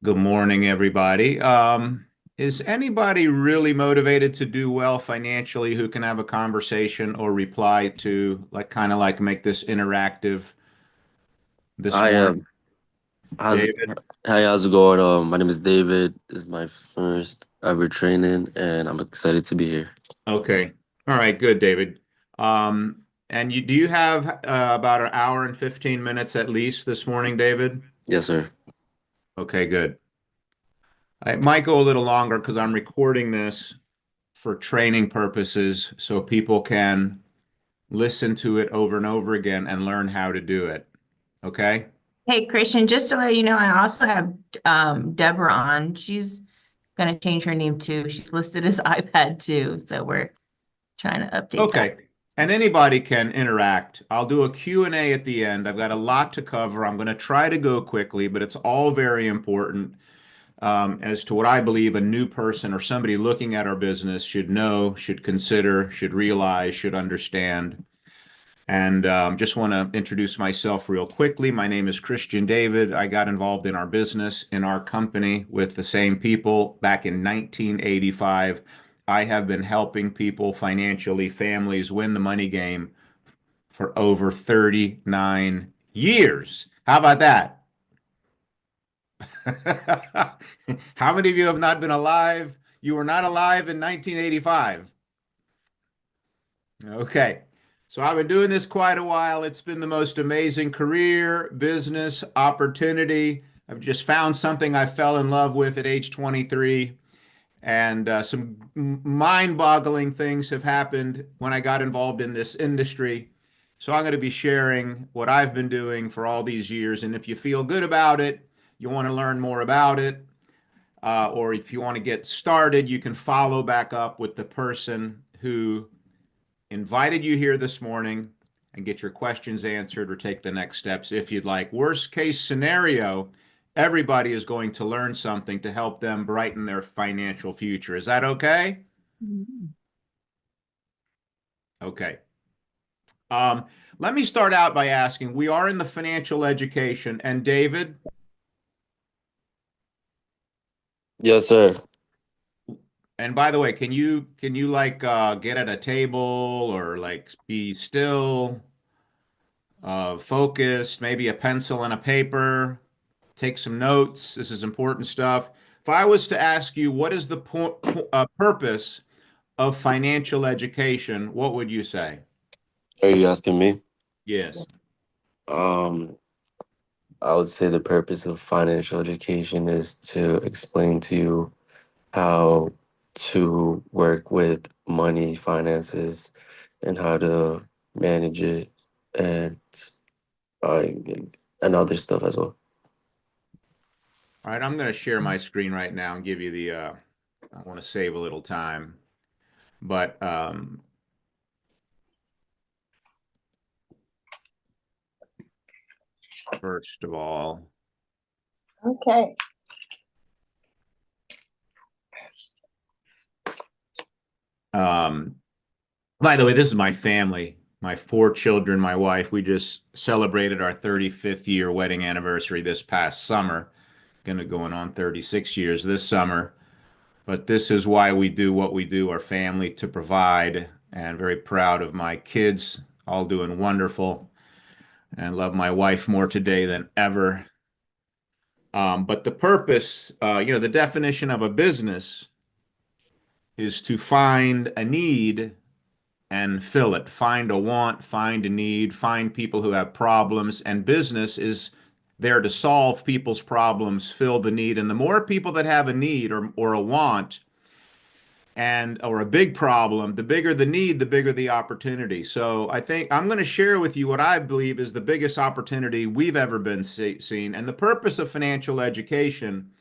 Good morning, everybody. Is anybody really motivated to do well financially who can have a conversation or reply to kind of like make this interactive this I morning? am. How's David? Hey, how's it going? My name is David. This is my first ever training, and I'm excited to be here. Okay. All right, good, David. And do you have about an hour and 15 minutes at least this morning, David? Yes, sir. Okay, good. It might go a little longer because I'm recording this for training purposes so people can listen to it over and over again and learn how to do it. Okay? Hey, Christian, just to let you know, I also have Deborah on. She's going to change her name too. She's listed as iPad too. So we're trying to update that. Okay. And anybody can interact. I'll do a Q&A at the end. I've got a lot to cover. I'm going to try to go quickly, but it's all very important as to what I believe a new person or somebody looking at our business should know, should consider, should realize, should understand. And just want to introduce myself real quickly. My name is Christian David. I got involved in our business, in our company with the same people back in 1985. I have been helping people financially, families win the money game for over 39 years. How about that? How many of you have not been alive? You were not alive in 1985. Okay. So I've been doing this quite a while. It's been the most amazing career, business, opportunity. I've just found something I fell in love with at age 23. And some mind-boggling things have happened when I got involved in this industry. So I'm going to be sharing what I've been doing for all these years. And if you feel good about it, you want to learn more about it, or if you want to get started, you can follow back up with the person who invited you here this morning and get your questions answered or take the next steps if you'd like. Worst case scenario, everybody is going to learn something to help them brighten their financial future. Is that okay? Mhm. Okay. Um, Let me start out by asking, we are in the financial education, and David, Yes, sir. and by the way, can you get at a table or like be still, focused, maybe a pencil and a paper? Take some notes. This is important stuff. If I was to ask you, what is the purpose of financial education, what would you say? Are you asking me? Yes. Um, I would say the purpose of financial education is to explain to you how to work with money, finances, and how to manage it, and uh, and other stuff as well. All right, I'm going to share my screen right now and give you I want to save a little time. But first of all, Okay. um, by the way, this is my family, my four children, my wife. We just celebrated our 35th year wedding anniversary this past summer. Going to going on 36 years this summer. But this is why we do what we do, our family to provide, and very proud of my kids, all doing wonderful, and love my wife more today than ever. But the purpose, the definition of a business is to find a need and fill it, find a want, find a need, find people who have problems, and business is there to solve people's problems, fill the need. And the more people that have a need or a want, or a big problem, the bigger the need, the bigger the opportunity. So I think I'm going to share with you what I believe is the biggest opportunity we've ever been seen. And the purpose of financial education,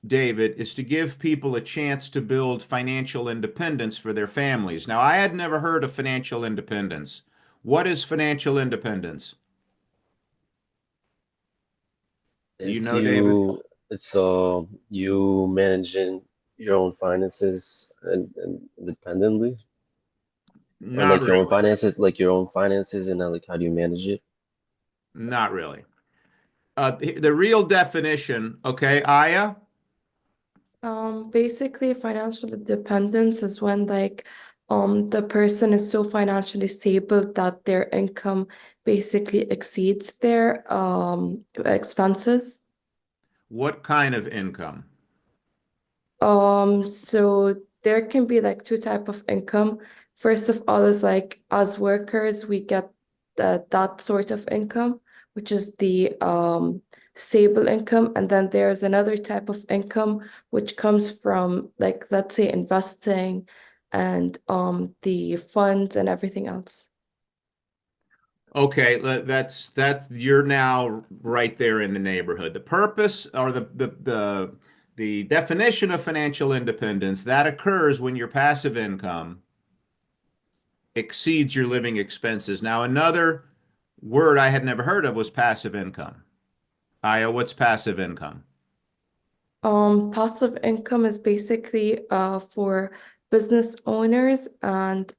David, is to give people a chance to build financial independence for their families. Now, I had never heard of financial independence. What is financial independence? Do you It's know, David? you, it's you managing your own finances and independently, or Not like your really. own finances, like your own finances, and like how do you manage it? Not really. The real definition, okay, Aya? Basically, financial independence is when the person is so financially stable that their income basically exceeds their expenses. What kind of income? So there can be like two type of income. First of all is like as workers, we get that sort of income, which is the stable income. And then there's another type of income which comes from like let's say investing and the funds and everything else. Okay, that's you're now right there in the neighborhood. The purpose or the definition of financial independence that occurs when your passive income exceeds your living expenses. Now, another word I had never heard of was passive income. Aya, what's passive income? Passive income is basically for business owners and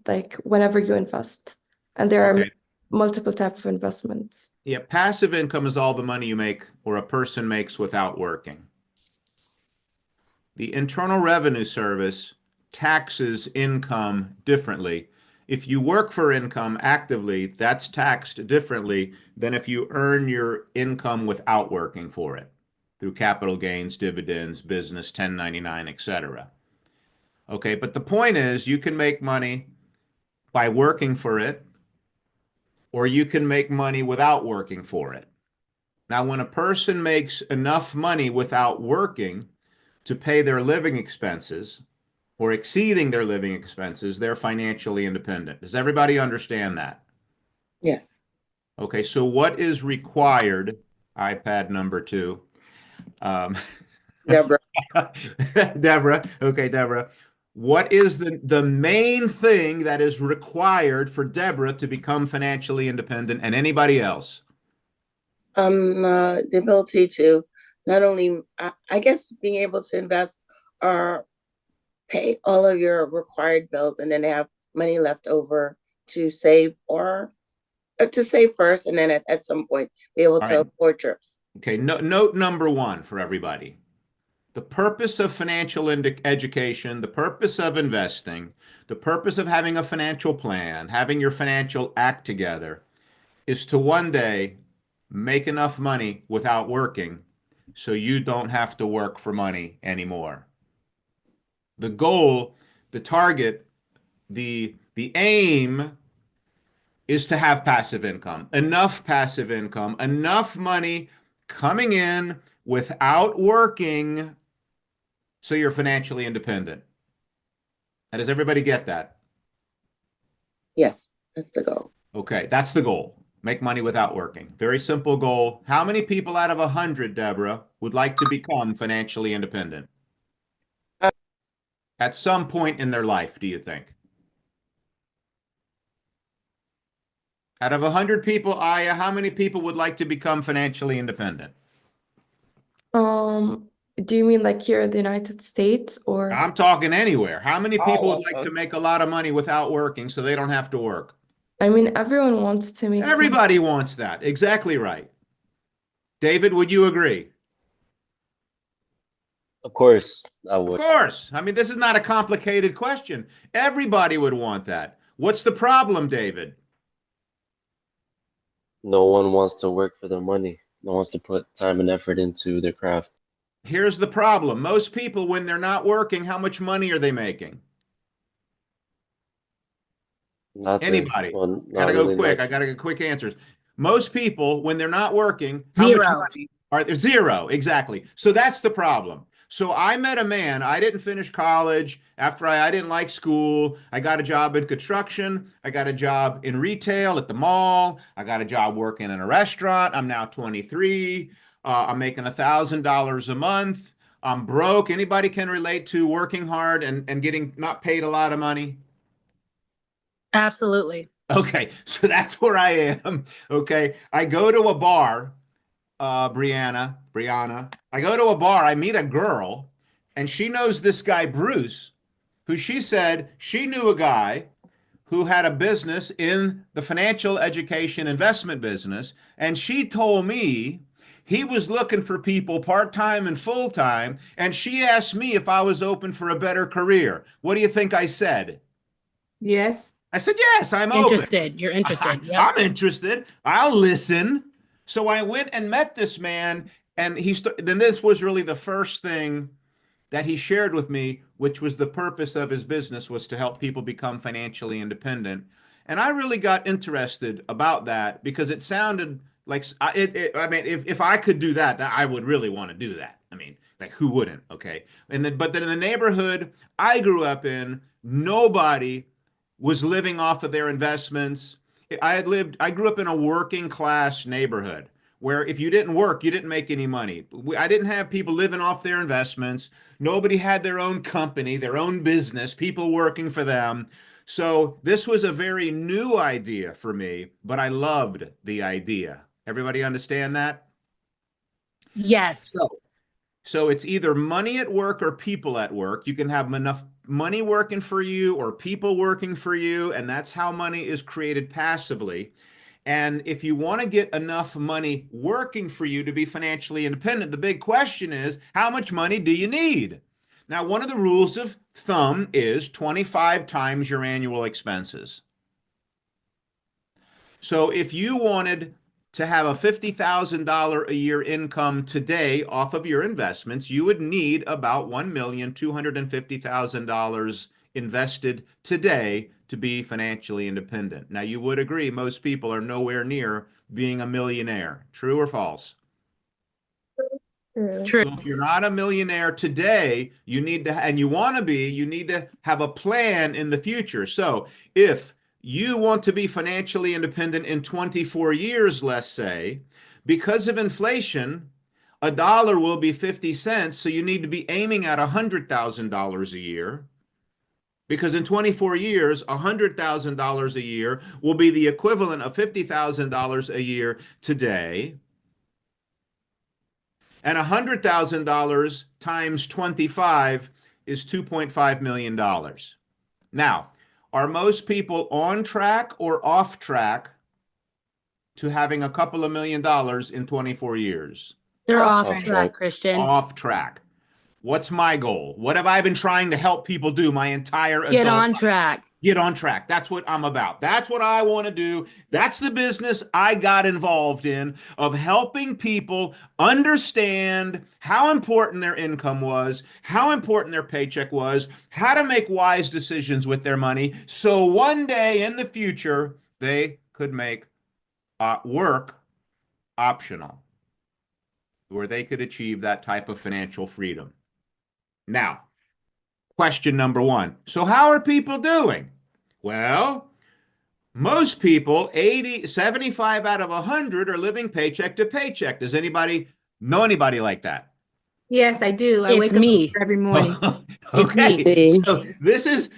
like whenever you invest. And there are Okay. multiple type of investments. Yeah, passive income is all the money you make or a person makes without working. The Internal Revenue Service taxes income differently. If you work for income actively, that's taxed differently than if you earn your income without working for it through capital gains, dividends, business, 1099, etc. Okay, but the point is you can make money by working for it, or you can make money without working for it. Now, when a person makes enough money without working to pay their living expenses or exceeding their living expenses, they're financially independent. Does everybody understand that? Yes. Okay, so what is required? iPad number two. Um, Deborah. Deborah. Okay, Deborah. What is the main thing that is required for Deborah to become financially independent and anybody else? The ability to not only, I guess, being able to invest or pay all of your required bills and then have money left over to save or to save first and then at some point be able All to right. afford trips. Okay, note number one for everybody. The purpose of financial education, the purpose of investing, the purpose of having a financial plan, having your financial act together is to one day make enough money without working so you don't have to work for money anymore. The goal, the target, the aim is to have passive income, enough money coming in without working so you're financially independent. Now, does everybody get that? Yes, that's the goal. Okay, that's the goal. Make money without working. Very simple goal. How many people out of 100, Deborah, would like to become financially independent? Uh, At some point in their life, do you think? Out of 100 people, Aya, how many people would like to become financially independent? Um, do you mean like here in the United States or? I'm talking anywhere. How many people would Oh, like okay. to make a lot of money without working so they don't have to work? I mean, everyone wants to make money. Everybody wants that. Exactly right. David, would you agree? Of course, I Of would. course. I mean, this is not a complicated question. Everybody would want that. What's the problem, David? No one wants to work for their money. No one wants to put time and effort into their craft. Here's the problem. Most people, when they're not working, how much money are they making? Nothing. Anybody? Well, Gotta not go really quick. I much. gotta get quick answers. Most people, when they're not working, how much Zero. money are there? Zero, exactly. So that's the problem. So I met a man. I didn't finish college. After I didn't like school. I got a job in construction. I got a job in retail at the mall. I got a job working in a restaurant. I'm now 23. I'm making $1,000 a month. I'm broke. Anybody can relate to working hard and getting not paid a lot of money? Absolutely. Okay, so that's where I am. Okay, I go to a bar, Brianna. I go to a bar, I meet a girl, and she knows this guy, Bruce, who she said she knew a guy who had a business in the financial education investment business. And she told me He was looking for people part-time and full-time, and she asked me if I was open for a better career. What do you think I said? Yes. I said, yes, I'm open. Interested. You're interested. Yep. I'm interested. I'll listen. So I went and met this man, and then this was really the first thing that he shared with me, which was the purpose of his business was to help people become financially independent. And I really got interested about that because it sounded like I mean, if I could do that, I would really want to do that. I mean, like who wouldn't? Okay. But then in the neighborhood I grew up in, nobody was living off of their investments. I grew up in a working class neighborhood where if you didn't work, you didn't make any money. I didn't have people living off their investments. Nobody had their own company, their own business, people working for them. So this was a very new idea for me, but I loved the idea. Everybody understand that? Yes. So it's either money at work or people at work. You can have enough money working for you or people working for you, and that's how money is created passively. And if you want to get enough money working for you to be financially independent, the big question is, how much money do you need? Now, one of the rules of thumb is 25 times your annual expenses. So if you wanted to have a $50,000 a year income today off of your investments, you would need about $1,250,000 invested today to be financially independent. Now, you would agree most people are nowhere near being a millionaire. True or false? True. True. So if you're not a millionaire today, you need to, and you want to be, you need to have a plan in the future. So if you want to be financially independent in 24 years, let's say, because of inflation, a dollar will be 50 cents. So you need to be aiming at $100,000 a year. Because in 24 years, $100,000 a year will be the equivalent of $50,000 a year today. And $100,000 times 25 is $2.5 million. Now, are most people on track or off track to having a couple of $1,000,000 in 24 years? They're Off off track. track, Christian. Off track. What's my goal? What have I been trying to help people do my entire Get adult on life? track. Get on track. That's what I'm about. That's what I want to do. That's the business I got involved in of helping people understand how important their income was, how important their paycheck was, how to make wise decisions with their money. So one day in the future, they could make work optional, where they could achieve that type of financial freedom. Now, question number one. So how are people doing? Well, most people, 75 out of 100 are living paycheck to paycheck. Does anybody know anybody like that? Yes, I do. I It's wake up me. every morning. Okay. me. So this is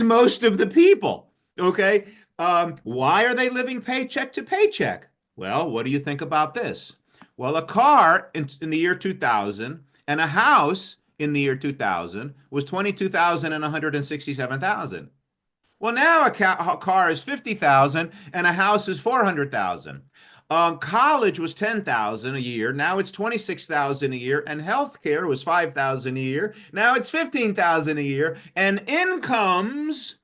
most of the people. Okay. Why are they living paycheck to paycheck? Well, what do you think about this? Well, a car in the year 2000 and a house in the year 2000 was 22,000 and 167,000. Well, now a car is 50,000 and a house is 400,000. College was 10,000 a year. Now it's 26,000 a year. And healthcare was 5,000 a year. Now it's 15,000 a year. And incomes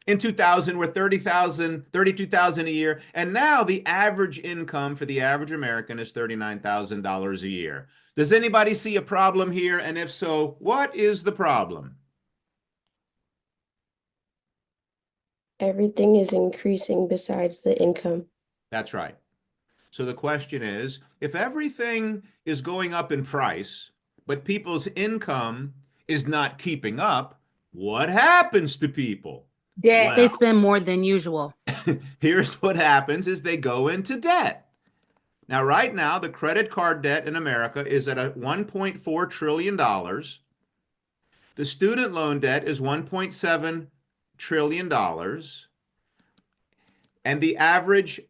in 2000 were 30,000, 32,000 a year. And now the average income for the average American is $39,000 a year. Does anybody see a problem here? And if so, what is the problem? Everything is increasing besides the income. That's right. So the question is, if everything is going up in price, but people's income is not keeping up, what happens to people? Yeah. They spend more than usual. Here's what happens is they go into debt. Now, right now, the credit card debt in America is at $1.4 trillion. The student loan debt is $1.7 trillion. And the average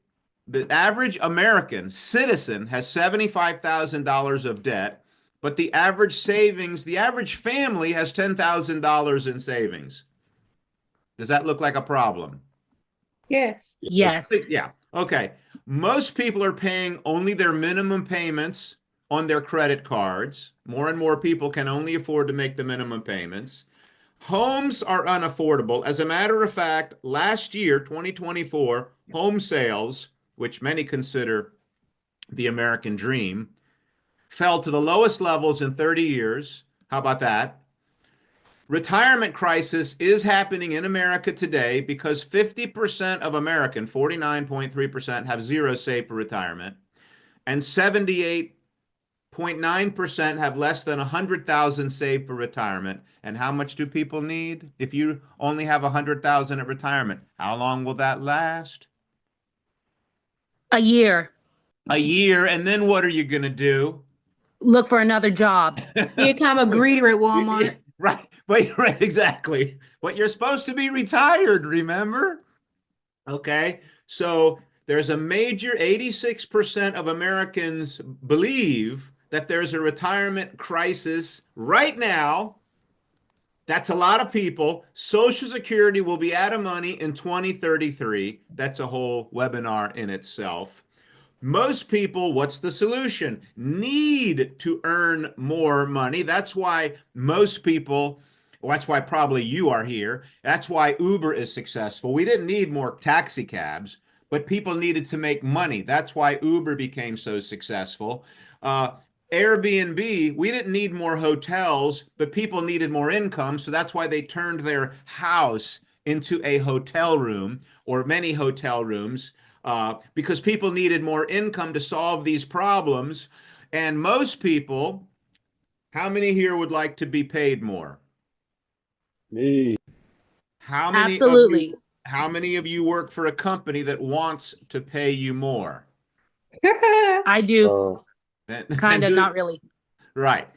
American citizen has $75,000 of debt, but the average family has $10,000 in savings. Does that look like a problem? Yes. Yes. Yeah. Okay. Most people are paying only their minimum payments on their credit cards. More and more people can only afford to make the minimum payments. Homes are unaffordable. As a matter of fact, last year, 2024, home sales, which many consider the American dream, fell to the lowest levels in 30 years. How about that? Retirement crisis is happening in America today because 50% of American, 49.3%, have zero saved for retirement, and 78.9% have less than 100,000 saved for retirement. And how much do people need if you only have 100,000 at retirement? How long will that last? A year. A year, and then what are you going to do? Look for another job. Become a greeter at Walmart. Right, but right, exactly. But you're supposed to be retired, remember? Okay, so there's a major 86% of Americans believe that there's a retirement crisis right now. That's a lot of people. Social Security will be out of money in 2033. That's a whole webinar in itself. Most people, what's the solution? Need to earn more money. That's why most people, well, that's why probably you are here. That's why Uber is successful. We didn't need more taxi cabs, but people needed to make money. That's why Uber became so successful. Airbnb, we didn't need more hotels, but people needed more income. So that's why they turned their house into a hotel room or many hotel rooms because people needed more income to solve these problems. And most people, how many here would like to be paid more? Me. Absolutely. How many of you work for a company that wants to pay you more? I do. Kind of, do, not really. Right.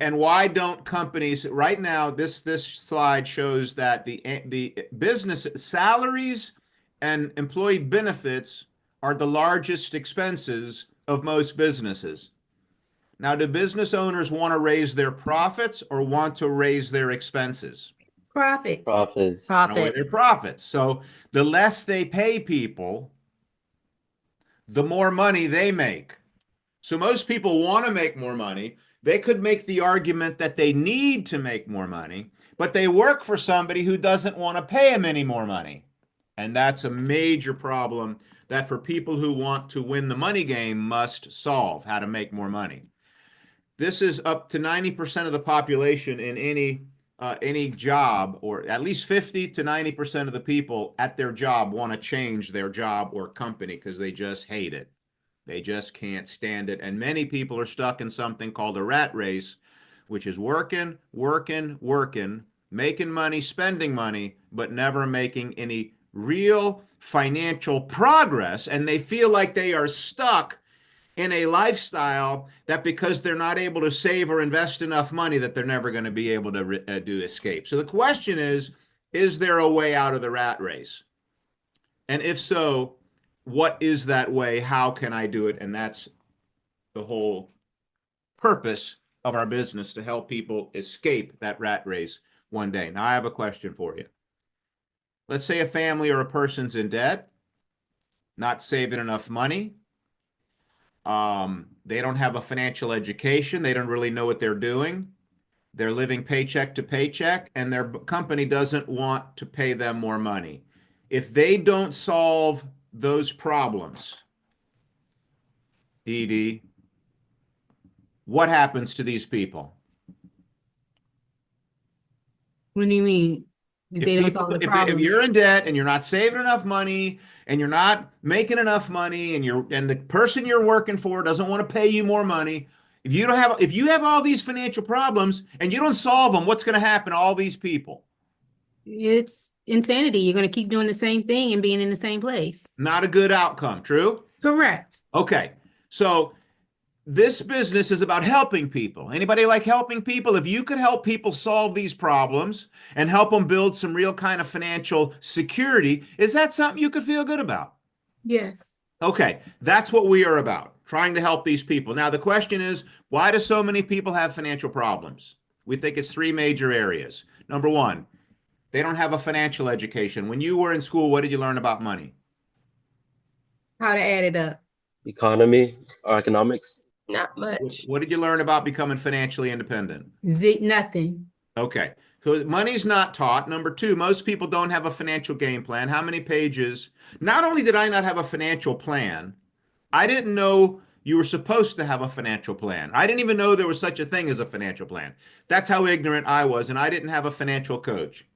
And why don't companies right now, this slide shows that the business salaries and employee benefits are the largest expenses of most businesses. Now, do business owners want to raise their profits or want to raise their expenses? Profits. Profits. Profit. Their profits. So the less they pay people, the more money they make. So most people want to make more money. They could make the argument that they need to make more money, but they work for somebody who doesn't want to pay them any more money. And that's a major problem that for people who want to win the money game must solve how to make more money. This is up to 90% of the population in any job, or at least 50 to 90% of the people at their job want to change their job or company because they just hate it. They just can't stand it. And many people are stuck in something called a rat race, which is working, making money, spending money, but never making any real financial progress. And they feel like they are stuck in a lifestyle that because they're not able to save or invest enough money that they're never going to be able to do escape. So the question is there a way out of the rat race? And if so, what is that way? How can I do it? And that's the whole purpose of our business, to help people escape that rat race one day. Now, I have a question for you. Let's say a family or a person's in debt, not saving enough money. They don't have a financial education. They don't really know what they're doing. They're living paycheck to paycheck, and their company doesn't want to pay them more money. If they don't solve those problems, Dee Dee, what happens to these people? What do you mean? If they don't solve the If problem. you're in debt and you're not saving enough money and you're not making enough money and the person you're working for doesn't want to pay you more money, if you have all these financial problems and you don't solve them, what's going to happen to all these people? It's insanity. You're going to keep doing the same thing and being in the same place. Not a good outcome, true? Correct. Okay. So this business is about helping people. Anybody like helping people? If you could help people solve these problems and help them build some real kind of financial security, is that something you could feel good about? Yes. Okay, that's what we are about, trying to help these people. Now, the question is, why do so many people have financial problems? We think it's three major areas. Number one, they don't have a financial education. When you were in school, what did you learn about money? How to add it up. Economy or economics. Not much. What did you learn about becoming financially independent? Nothing. Okay. So money's not taught. Number two, most people don't have a financial game plan. How many pages? Not only did I not have a financial plan, I didn't know you were supposed to have a financial plan. I didn't even know there was such a thing as a financial plan. That's how ignorant I was, and I didn't have a financial coach.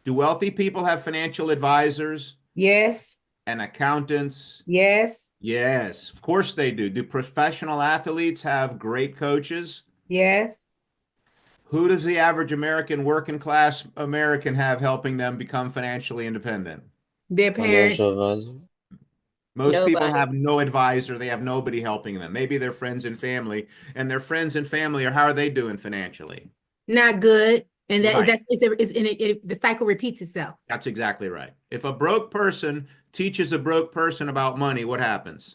Do wealthy people have financial advisors Yes, and accountants? yes, Yes, of course they do. Do professional athletes have great coaches? yes. Who does the average American, working class American have helping them become financially independent? Their parents. Financial advisor. Most people Nobody. have no advisor. They have nobody helping them. Maybe their friends and family, and their friends and family are how are they doing financially? Not good. And Right. the cycle repeats itself. That's exactly right. If a broke person teaches a broke person about money, what happens?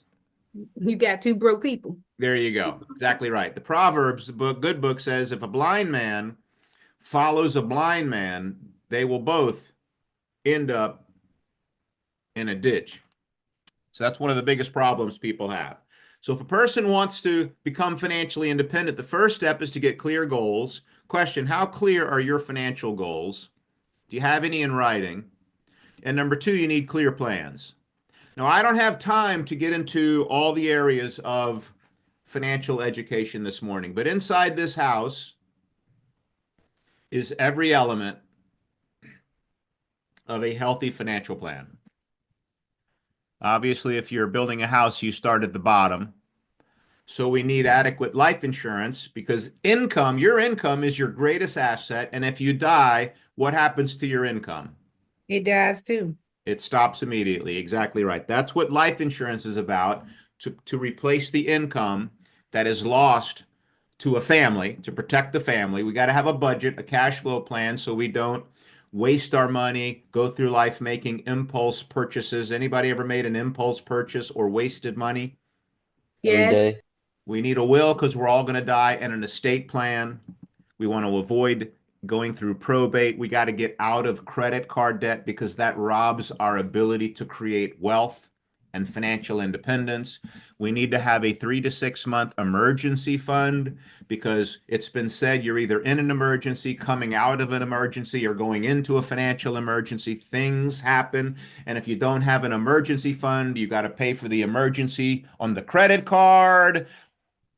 You got two broke people. There you go. Exactly right. The Proverbs, the book, good book says if a blind man follows a blind man, they will both end up in a ditch. So that's one of the biggest problems people have. So if a person wants to become financially independent, the first step is to get clear goals. Question, how clear are your financial goals? Do you have any in writing? And number two, you need clear plans. Now, I don't have time to get into all the areas of financial education this morning, but inside this house is every element of a healthy financial plan. Obviously, if you're building a house, you start at the bottom. So we need adequate life insurance because income, your income is your greatest asset. And if you die, what happens to your income? It does too. It stops immediately. Exactly right. That's what life insurance is about, to replace the income that is lost to a family, to protect the family. We got to have a budget, a cash flow plan so we don't waste our money, go through life making impulse purchases. Anybody ever made an impulse purchase or wasted money? Every Yes. day. We need a will because we're all going to die, and an estate plan. We want to avoid going through probate. We got to get out of credit card debt because that robs our ability to create wealth and financial independence. We need to have a 3 to 6 month emergency fund because it's been said you're either in an emergency, coming out of an emergency, or going into a financial emergency. Things happen. And if you don't have an emergency fund, you got to pay for the emergency on the credit card,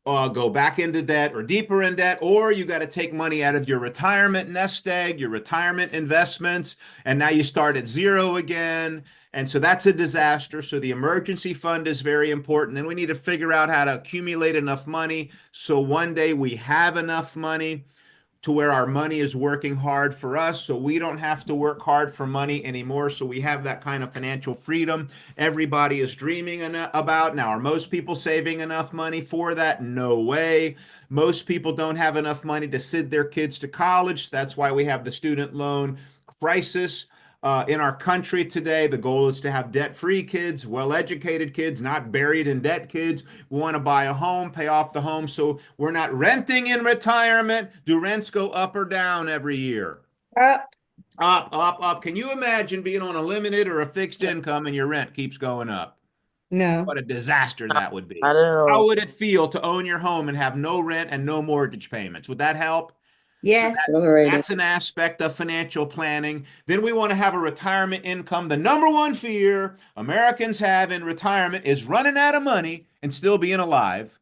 go back into debt or deeper in debt, or you got to take money out of your retirement nest egg, your retirement investments, and now you start at zero again. And so that's a disaster. So the emergency fund is very important. Then we need to figure out how to accumulate enough money so one day we have enough money to where our money is working hard for us, so we don't have to work hard for money anymore. So we have that kind of financial freedom everybody is dreaming about. Now, are most people saving enough money for that? No way. Most people don't have enough money to send their kids to college. That's why we have the student loan crisis. In our country today, the goal is to have debt-free kids, well-educated kids, not buried in debt kids. We want to buy a home, pay off the home, so we're not renting in retirement. Do rents go up or down every year? Up. Up, up, up. Can you imagine being on a limited or a fixed income and your rent keeps going up? No. What a disaster that would be. I don't know. How would it feel to own your home and have no rent and no mortgage payments? Would that help? Yes. That's an aspect of financial planning. Then we want to have a retirement income. The number one fear Americans have in retirement is running out of money and still being alive,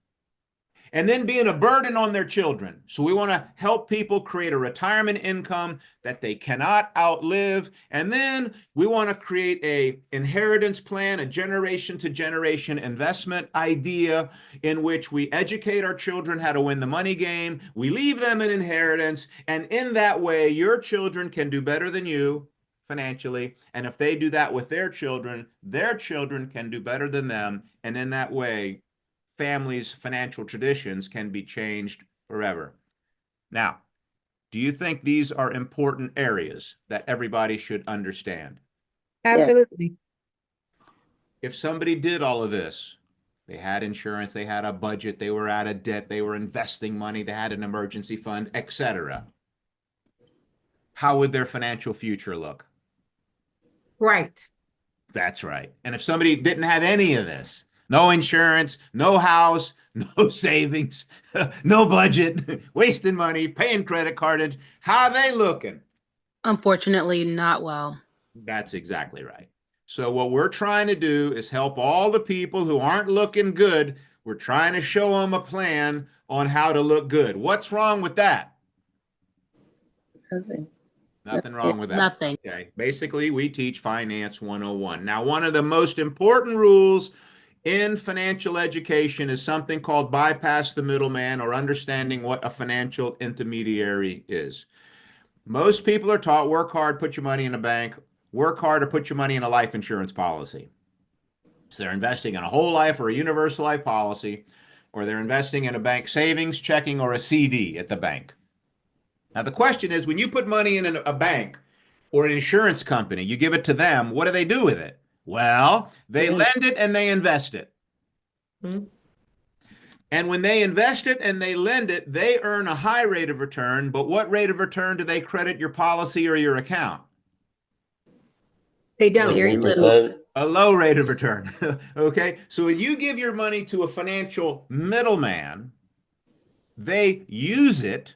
and then being a burden on their children. So we want to help people create a retirement income that they cannot outlive. And then we want to create a inheritance plan, a generation to generation investment idea in which we educate our children how to win the money game. We leave them an inheritance. And in that way, your children can do better than you financially. And if they do that with their children can do better than them. And in that way, families' financial traditions can be changed forever. Now, do you think these are important areas that everybody should understand? Absolutely. If somebody did all of this, they had insurance, they had a budget, they were out of debt, they were investing money, they had an emergency fund, etc., how would their financial future look? Right. That's right. And if somebody didn't have any of this, no insurance, no house, no savings, no budget, wasting money, paying credit card. How they looking? Unfortunately, not well. That's exactly right. So what we're trying to do is help all the people who aren't looking good. We're trying to show them a plan on how to look good. What's wrong with that? Nothing. Nothing wrong with that. Nothing. Okay. Basically, we teach Finance 101. Now, one of the most important rules in financial education is something called bypass the middleman, or understanding what a financial intermediary is. Most people are taught work hard, put your money in a bank, work hard or put your money in a life insurance policy. So they're investing in a whole life or a universal life policy, or they're investing in a bank savings, checking, or a CD at the bank. Now, the question is, when you put money in a bank or an insurance company, you give it to them, what do they do with it? Well, they lend it and they invest it. Mhm. And when they invest it and they lend it, they earn a high rate of return. But what rate of return do they credit your policy or your account? They don't. Very little. 3%. A low rate of return. Okay. So when you give your money to a financial middleman, they use it,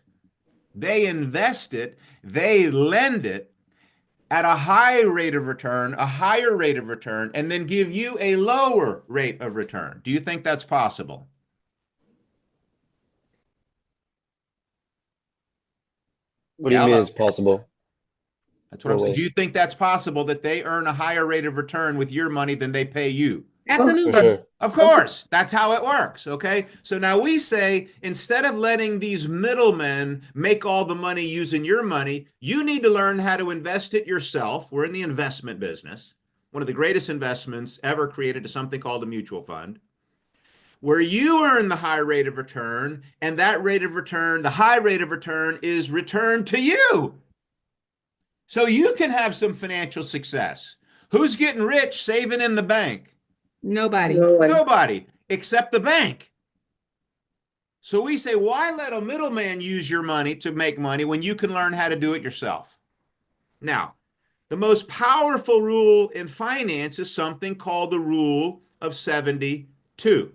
they invest it, they lend it at a high rate of return, a higher rate of return, and then give you a lower rate of return. Do you think that's possible? What do you mean it's possible? That's what I'm No saying. way. Do you think that's possible, that they earn a higher rate of return with your money than they pay you? For Absolutely. sure. Of course, that's how it works. Okay. So now we say, instead of letting these middlemen make all the money using your money, you need to learn how to invest it yourself. We're in the investment business. One of the greatest investments ever created is something called a mutual fund, where you earn the high rate of return, and that rate of return, the high rate of return, is returned to you. So you can have some financial success. Who's getting rich saving in the bank? Nobody. No one. Nobody, except the bank. So we say, why let a middleman use your money to make money when you can learn how to do it yourself? Now, the most powerful rule in finance is something called the Rule of 72.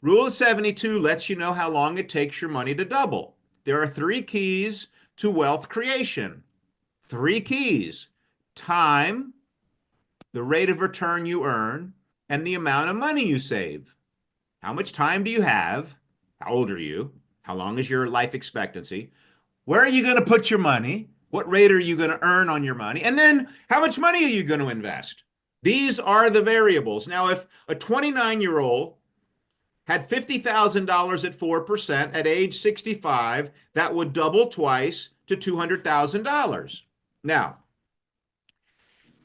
Rule of 72 lets you know how long it takes your money to double. There are 3 keys to wealth creation. 3 keys: time, the rate of return you earn, and the amount of money you save. How much time do you have? How old are you? How long is your life expectancy? Where are you going to put your money? What rate are you going to earn on your money? And then how much money are you going to invest? These are the variables. Now, if a 29-year-old had $50,000 at 4% at age 65, that would double twice to $200,000. Now,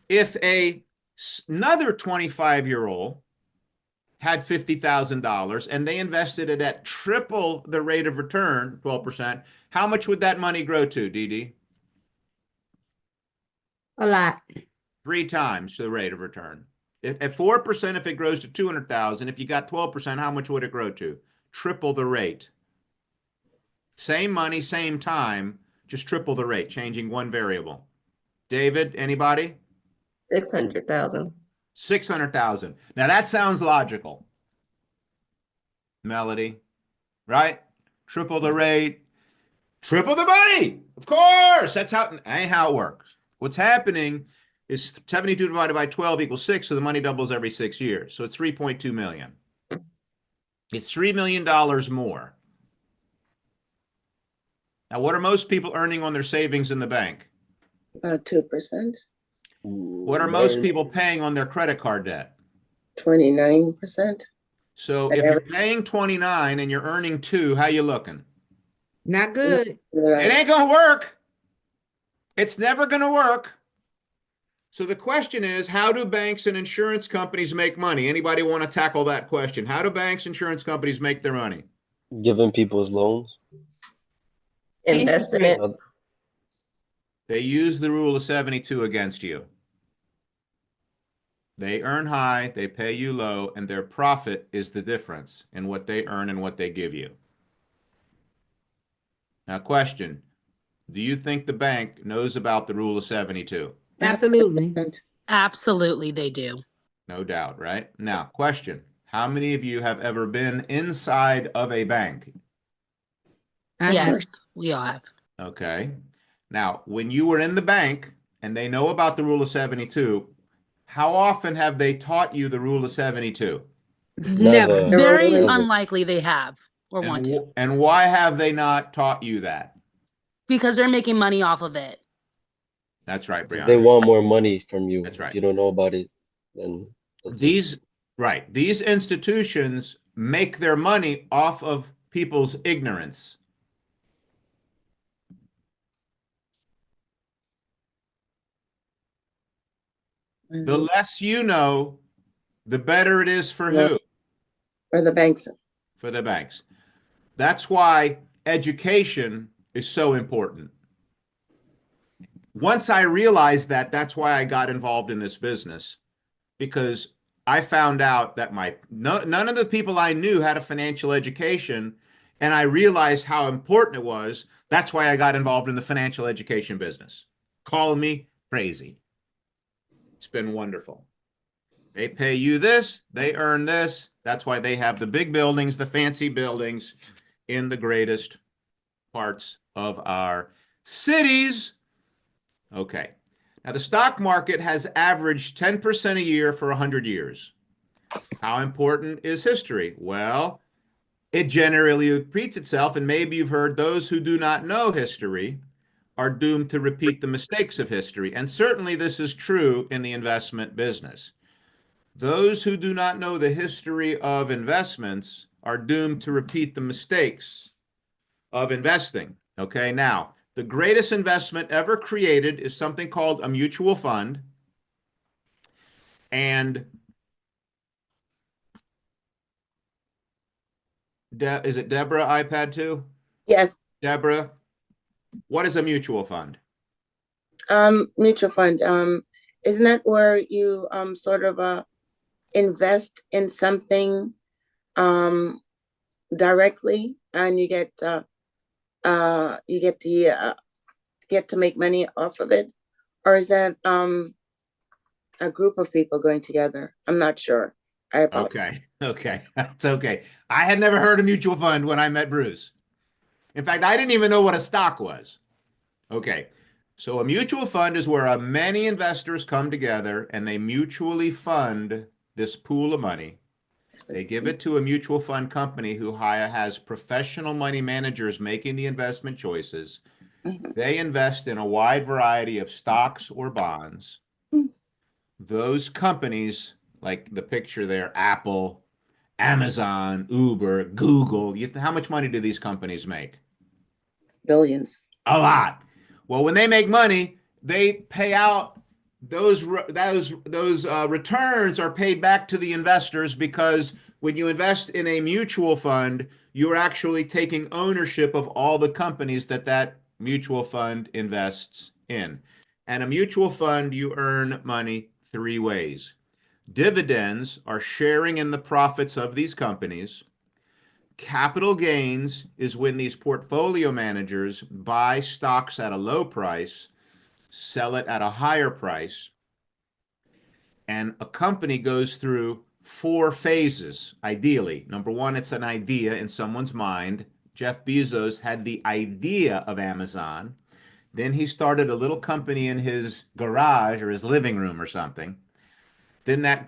if another 25-year-old had $50,000 and they invested it at triple the rate of return, 12%, how much would that money grow to, Dee Dee? A lot. 3 times the rate of return. At 4%, if it grows to 200,000, if you got 12%, how much would it grow to? Triple the rate. Same money, same time, just triple the rate, changing one variable. David, anybody? 600,000. 600,000. Now that sounds logical. Melody, right? Triple the rate, triple the money. Of course, ain't how it works. What's happening is 72 divided by 12 equals 6, so the money doubles every 6 years. So it's 3.2 million. It's $3 million more. Now, what are most people earning on their savings in the bank? About 2%, What are most people paying on their credit card debt? 29%. So if you're paying 29 and you're earning 2, how you looking? Not good. It ain't gonna work. It's never gonna work. So the question is, how do banks and insurance companies make money? Anybody want to tackle that question? How do banks, insurance companies make their money? Giving people's loans. Invest in it. They use the rule of 72 against you. They earn high, they pay you low, and their profit is the difference in what they earn and what they give you. Now, question, do you think the bank knows about the rule of 72? Absolutely. Absolutely, they do. No doubt, right? Now, question, How many of you have ever been inside of a bank? I have. Yes, we all have. Okay. Now, when you were in the bank and they know about the rule of 72, how often have they taught you the rule of 72? Never. Never. Very Never. unlikely they have or want to, And why have they not taught you that? because they're making money off of it. That's right, Because they Brianna. want more money from you. That's If right. you don't know about it, then that's it. These institutions make their money off of people's ignorance. The Mhm. less you know, the better it is for Yeah. who? For the banks. For the banks. That's why education is so important. Once I realized that, that's why I got involved in this business, because I found out that none of the people I knew had a financial education, and I realized how important it was. That's why I got involved in the financial education business. Call me crazy. It's been wonderful. They pay you this, they earn this. That's why they have the big buildings, the fancy buildings in the greatest parts of our cities. Okay. Now, the stock market has averaged 10% a year for 100 years. How important is history? Well, it generally repeats itself, and maybe you've heard those who do not know history are doomed to repeat the mistakes of history. And certainly this is true in the investment business. Those who do not know the history of investments are doomed to repeat the mistakes of investing. Okay, now, the greatest investment ever created is something called a mutual fund. And is it Deborah iPad 2? Yes. Deborah, what is a mutual fund? Mutual fund. Isn't that where you sort of invest in something directly and you get get to make money off of it? Or is that a group of people going together? I'm not sure. I apologize. Okay, that's okay. I had never heard of mutual fund when I met Bruce. In fact, I didn't even know what a stock was. Okay, so a mutual fund is where many investors come together and they mutually fund this pool of money. They give it to a mutual fund company who has professional money managers making the investment choices. Mhm. They invest in a wide variety of stocks or bonds. Those companies, like the picture there, Apple, Amazon, Uber, Google, how much money do these companies make? Billions. A lot. Well, when they make money, they pay out those returns are paid back to the investors, because when you invest in a mutual fund, you're actually taking ownership of all the companies that mutual fund invests in. And a mutual fund, you earn money three ways. Dividends are sharing in the profits of these companies. Capital gains is when these portfolio managers buy stocks at a low price, sell it at a higher price, and a company goes through four phases, ideally. Number one, it's an idea in someone's mind. Jeff Bezos had the idea of Amazon. Then he started a little company in his garage or his living room or something. Then that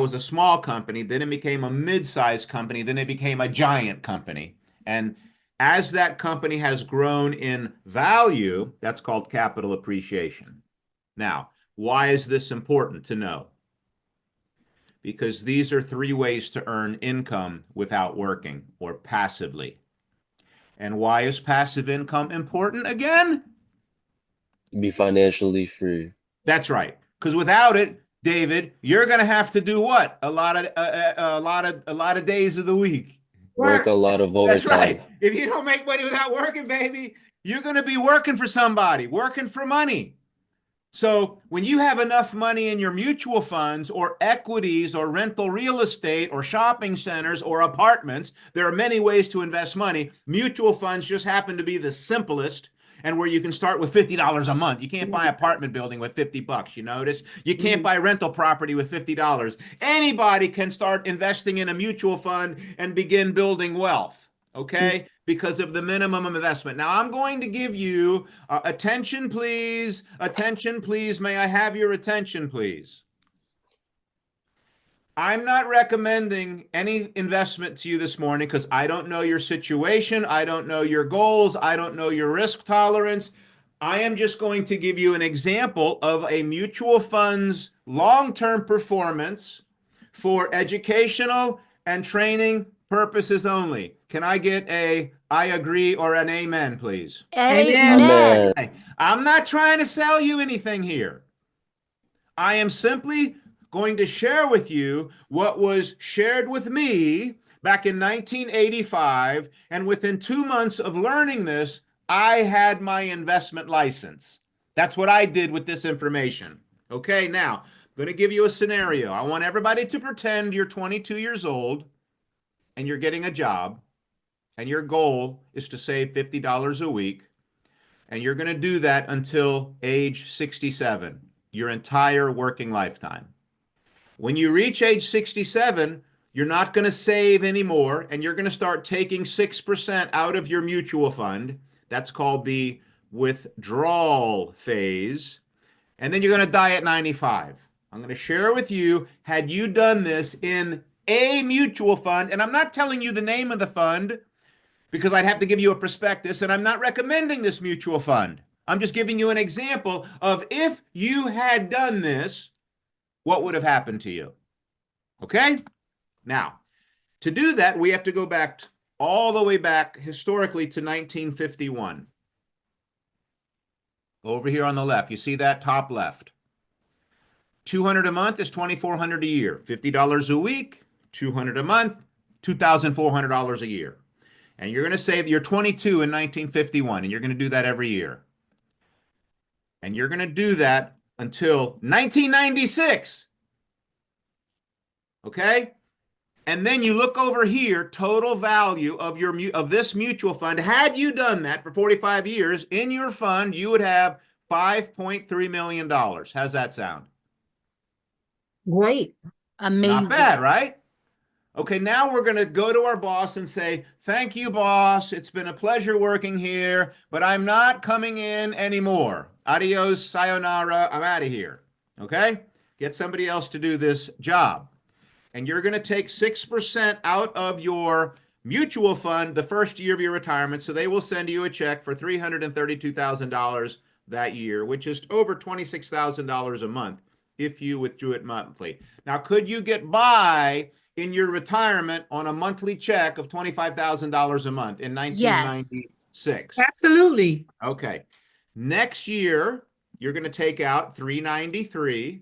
was a small company. Then it became a mid-sized company. Then it became a giant company. And as that company has grown in value, that's called capital appreciation. Now, why is this important to know? Because these are three ways to earn income without working, or passively. And why is passive income important again? Be financially free. That's right. Because without it, David, you're going to have to do what? A lot of days of the week. Work a lot of That's overtime. right. If you don't make money without working, baby, you're going to be working for somebody, working for money. So when you have enough money in your mutual funds or equities or rental real estate or shopping centers or apartments, there are many ways to invest money. Mutual funds just happen to be the simplest and where you can start with $50 a month. You can't buy an apartment building with $50, you notice? You can't buy rental property with $50. Anybody can start investing in a mutual fund and begin building wealth, okay? Because of the minimum investment. Now, I'm going to give you attention, please. Attention, please. May I have your attention, please? I'm not recommending any investment to you this morning because I don't know your situation. I don't know your goals. I don't know your risk tolerance. I am just going to give you an example of a mutual fund's long-term performance for educational and training purposes only. Can I get a I agree or an amen, please? Amen. Amen. Amen. I'm not trying to sell you anything here. I am simply going to share with you what was shared with me back in 1985. And within 2 months of learning this, I had my investment license. That's what I did with this information. Okay, now I'm going to give you a scenario. I want everybody to pretend you're 22 years old and you're getting a job, and your goal is to save $50 a week. And you're going to do that until age 67, your entire working lifetime. When you reach age 67, you're not going to save anymore, and you're going to start taking 6% out of your mutual fund. That's called the withdrawal phase. And then you're going to die at 95. I'm going to share with you, had you done this in a mutual fund, and I'm not telling you the name of the fund because I'd have to give you a prospectus, and I'm not recommending this mutual fund. I'm just giving you an example of if you had done this, what would have happened to you? Okay? Now, to do that, we have to go back all the way back historically to 1951. Over here on the left, you see that top left. 200 a month is 2,400 a year. $50 a week, 200 a month, $2,400 a year. And you're going to say that you're 22 in 1951, and you're going to do that every year. And you're going to do that until 1996. Okay? And then you look over here, total value of this mutual fund. Had you done that for 45 years, in your fund, you would have $5.3 million. How's that sound? Great. Amazing. Not bad, right? Okay, now we're going to go to our boss and say, thank you, boss. It's been a pleasure working here, but I'm not coming in anymore. Adios, sayonara. I'm out of here. Okay? Get somebody else to do this job. And you're going to take 6% out of your mutual fund the first year of your retirement. So they will send you a check for $332,000 that year, which is over $26,000 a month if you withdrew it monthly. Now, could you get by in your retirement on a monthly check of $25,000 a month in Yes. 1996? Absolutely. Okay. Next year, you're going to take out $393.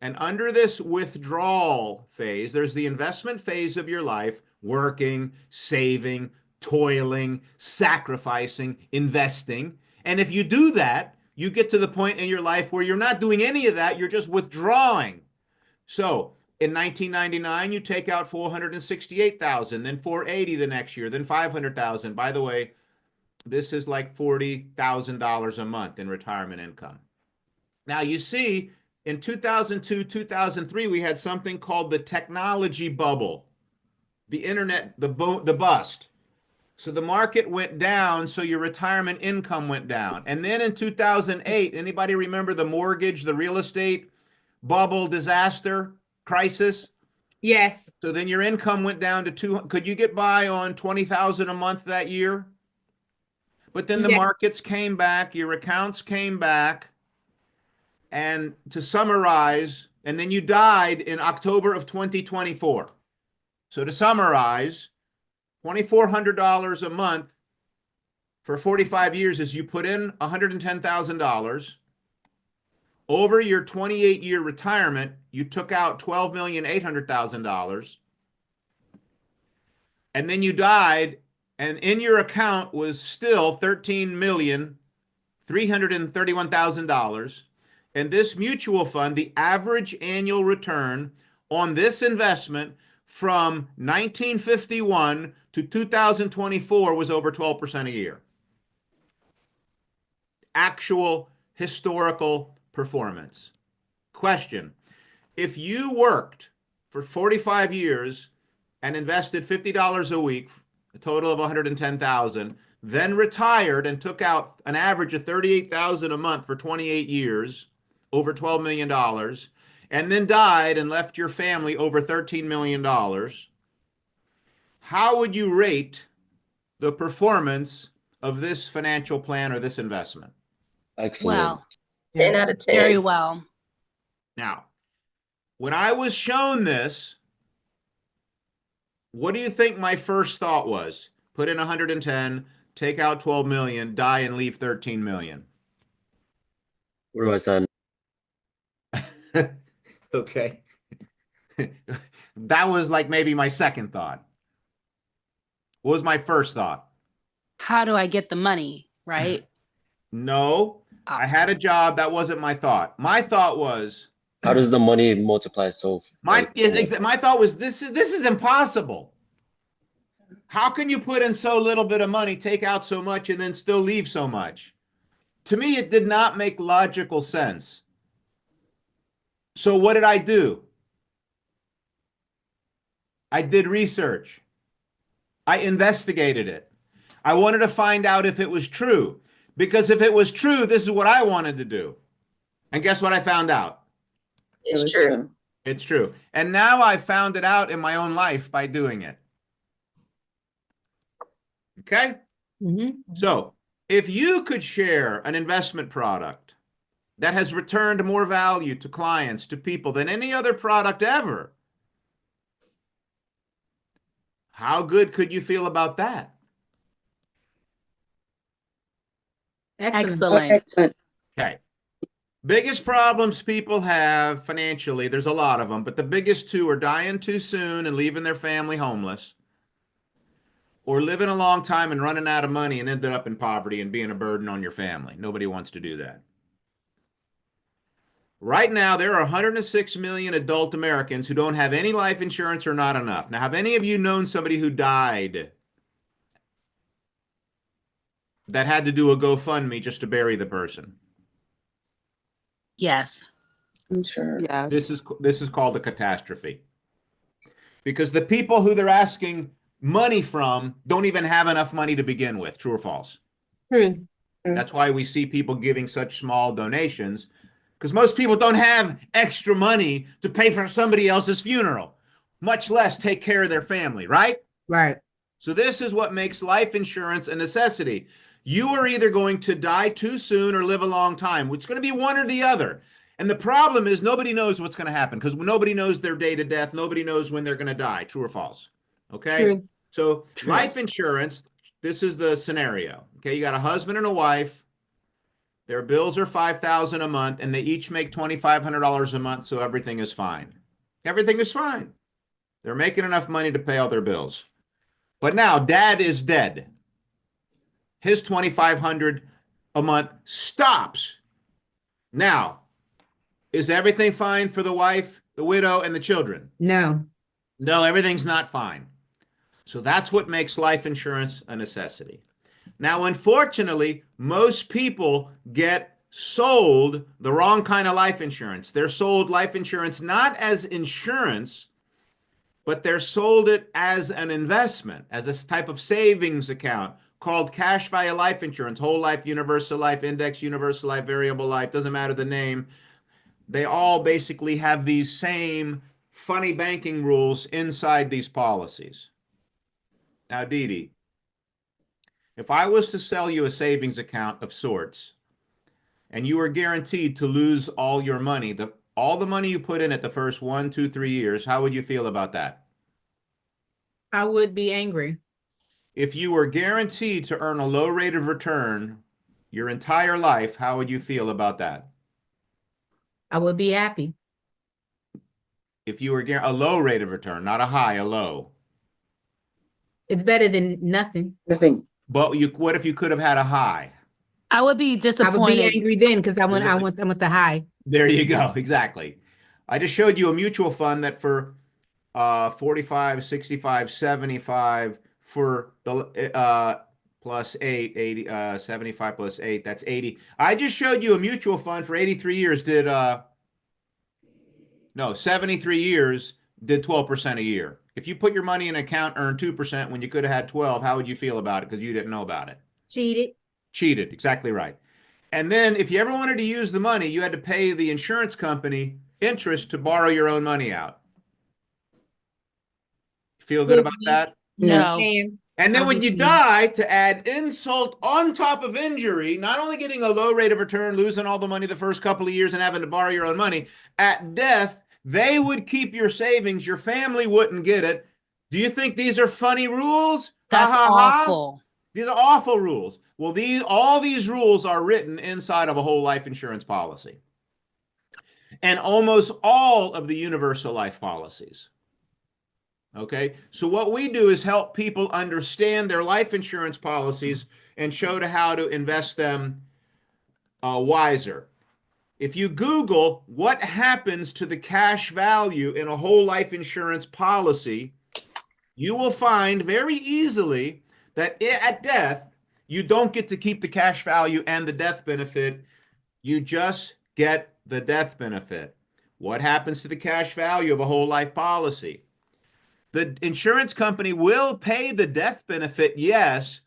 And under this withdrawal phase, there's the investment phase of your life, working, saving, toiling, sacrificing, investing. And if you do that, you get to the point in your life where you're not doing any of that, you're just withdrawing. So in 1999, you take out 468,000, then 480 the next year, then 500,000. By the way, this is like $40,000 a month in retirement income. Now you see, in 2002, 2003, we had something called the technology bubble, the internet, the bust. So the market went down, so your retirement income went down. And then in 2008, anybody remember the mortgage, the real estate bubble disaster crisis? Yes. So then your income went down to could you get by on 20,000 a month that year? But then the Yes. markets came back, your accounts came back. And to summarize, and then you died in October of 2024. So to summarize, $2,400 a month for 45 years is you put in $110,000. Over your 28-year retirement, you took out $12,800,000. And then you died, and in your account was still $13,331,000. And this mutual fund, the average annual return on this investment from 1951 to 2024 was over 12% a year. Actual historical performance. Question: if you worked for 45 years and invested $50 a week, a total of 110,000, then retired and took out an average of 38,000 a month for 28 years, over $12 million, and then died and left your family over $13 million, how would you rate the performance of this financial plan or this investment? Excellent. Well, 10 out of 10. very well. Now, when I was shown this, what do you think my first thought was? Put in 110, take out 12 million, die and leave 13 million. Where do I sign? Okay. That was like maybe my second thought. What was my first thought? How do I get the money, right? No, I had a job. That wasn't my thought. My thought was, How does the money multiply so? my thought was this is impossible. How can you put in so little bit of money, take out so much, and then still leave so much? To me, it did not make logical sense. So what did I do? I did research. I investigated it. I wanted to find out if it was true. Because if it was true, this is what I wanted to do. And guess what I found out? It's true. It's true. And now I found it out in my own life by doing it. Okay? So if you could share an investment product that has returned more value to clients, to people than any other product ever, how good could you feel about that? Excellent. Excellent. Okay. Biggest problems people have financially, there's a lot of them, but the biggest two are dying too soon and leaving their family homeless, or living a long time and running out of money and ended up in poverty and being a burden on your family. Nobody wants to do that. Right now, there are 106 million adult Americans who don't have any life insurance or not enough. Now, have any of you known somebody who died that had to do a GoFundMe just to bury the person? Yes. I'm sure. Yeah. This is called a catastrophe. Because the people who they're asking money from don't even have enough money to begin with. True or false? True. That's why we see people giving such small donations, because most people don't have extra money to pay for somebody else's funeral, much less take care of their family, right? Right. So this is what makes life insurance a necessity. You are either going to die too soon or live a long time. It's going to be one or the other. And the problem is nobody knows what's going to happen because nobody knows their date of death. Nobody knows when they're going to die. True or false? Okay. True. So True. life insurance, this is the scenario. Okay. You got a husband and a wife. Their bills are $5,000 a month and they each make $2,500 a month. So everything is fine. Everything is fine. They're making enough money to pay all their bills. But now dad is dead. His $2,500 a month stops. Now, is everything fine for the wife, the widow, and the children? No. No, everything's not fine. So that's what makes life insurance a necessity. Now, unfortunately, most people get sold the wrong kind of life insurance. They're sold life insurance not as insurance, but they're sold it as an investment, as a type of savings account called cash value life insurance, whole life, universal life, index, universal life, variable life, doesn't matter the name. They all basically have these same funny banking rules inside these policies. Now, Dee Dee, if I was to sell you a savings account of sorts, and you were guaranteed to lose all your money, all the money you put in it the first 1, 2, 3 years, how would you feel about that? I would be angry. If you were guaranteed to earn a low rate of return your entire life, how would you feel about that? I would be happy. If you were a low rate of return, not a high, a low. It's better than nothing. Nothing. But what if you could have had a high? I would be I would be disappointed. angry then because I want the high. There you go. Exactly. I just showed you a mutual fund that for 45, 65, 75 for the plus 8, 80, 75 plus 8, that's 80. I just showed you a mutual fund for 83 years did no, 73 years did 12% a year. If you put your money in an account, earn 2% when you could have had 12, how would you feel about it? Because you didn't know about it. Cheated. Cheated, exactly right. And then if you ever wanted to use the money, you had to pay the insurance company interest to borrow your own money out. Feel good about that? No. No. Ma'am. And then I'm when with you die, to add insult on top of injury, not only getting a low rate of return, losing all the money the first couple of years and having to borrow your own money, at death, they would keep your savings. Your family wouldn't get it. Do you think these are funny rules? That's Ha ha ha. awful. These are awful rules. Well, all these rules are written inside of a whole life insurance policy. And almost all of the universal life policies. Okay, so what we do is help people understand their life insurance policies and show to how to invest them wiser. If you Google what happens to the cash value in a whole life insurance policy, you will find very easily that at death, you don't get to keep the cash value and the death benefit. You just get the death benefit. What happens to the cash value of a whole life policy? The insurance company will pay the death benefit, yes,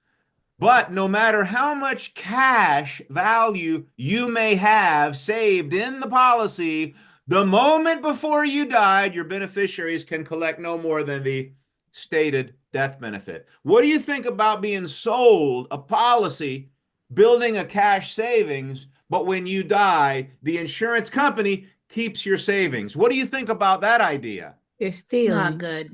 but no matter how much cash value you may have saved in the policy, the moment before you died, your beneficiaries can collect no more than the stated death benefit. What do you think about being sold a policy, building a cash savings, but when you die, the insurance company keeps your savings? What do you think about that idea? They're Not stealing. good.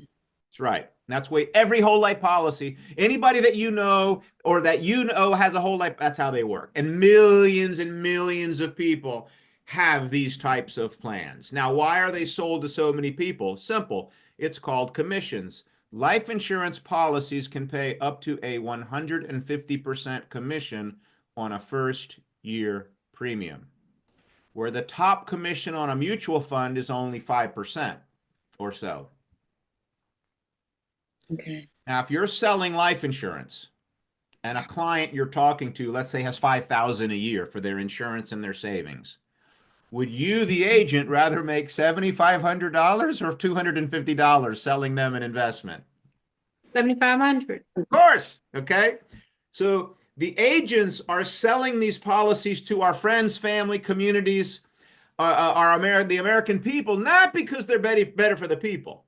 That's right. That's why every whole life policy, anybody that you know or that you know has a whole life, that's how they work. And millions of people have these types of plans. Now, why are they sold to so many people? Simple. It's called commissions. Life insurance policies can pay up to a 150% commission on a first year premium, where the top commission on a mutual fund is only 5% or so. Okay. Now, if you're selling life insurance and a client you're talking to, let's say, has $5,000 a year for their insurance and their savings, would you, the agent, rather make $7,500 or $250 selling them an investment? 7,500. Of course. Okay. So the agents are selling these policies to our friends, family, communities, the American people, not because they're better for the people,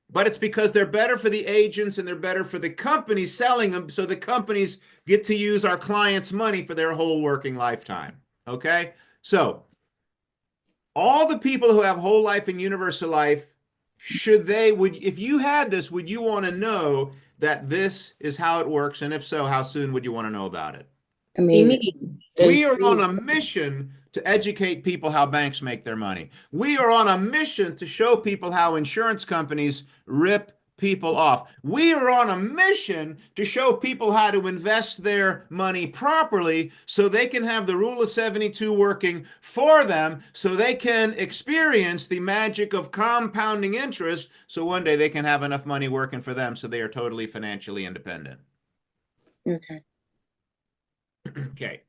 but it's because they're better for the agents and they're better for the companies selling them, so the companies get to use our clients' money for their whole working lifetime. Okay? So, all the people who have whole life and universal life, if you had this, would you want to know that this is how it works? And if so, how soon would you want to know about it? I mean, Immediately. We are it's- on a mission to educate people how banks make their money. We are on a mission to show people how insurance companies rip people off. We are on a mission to show people how to invest their money properly so they can have the rule of 72 working for them, so they can experience the magic of compounding interest, so one day they can have enough money working for them so they are totally financially independent. Okay. Okay.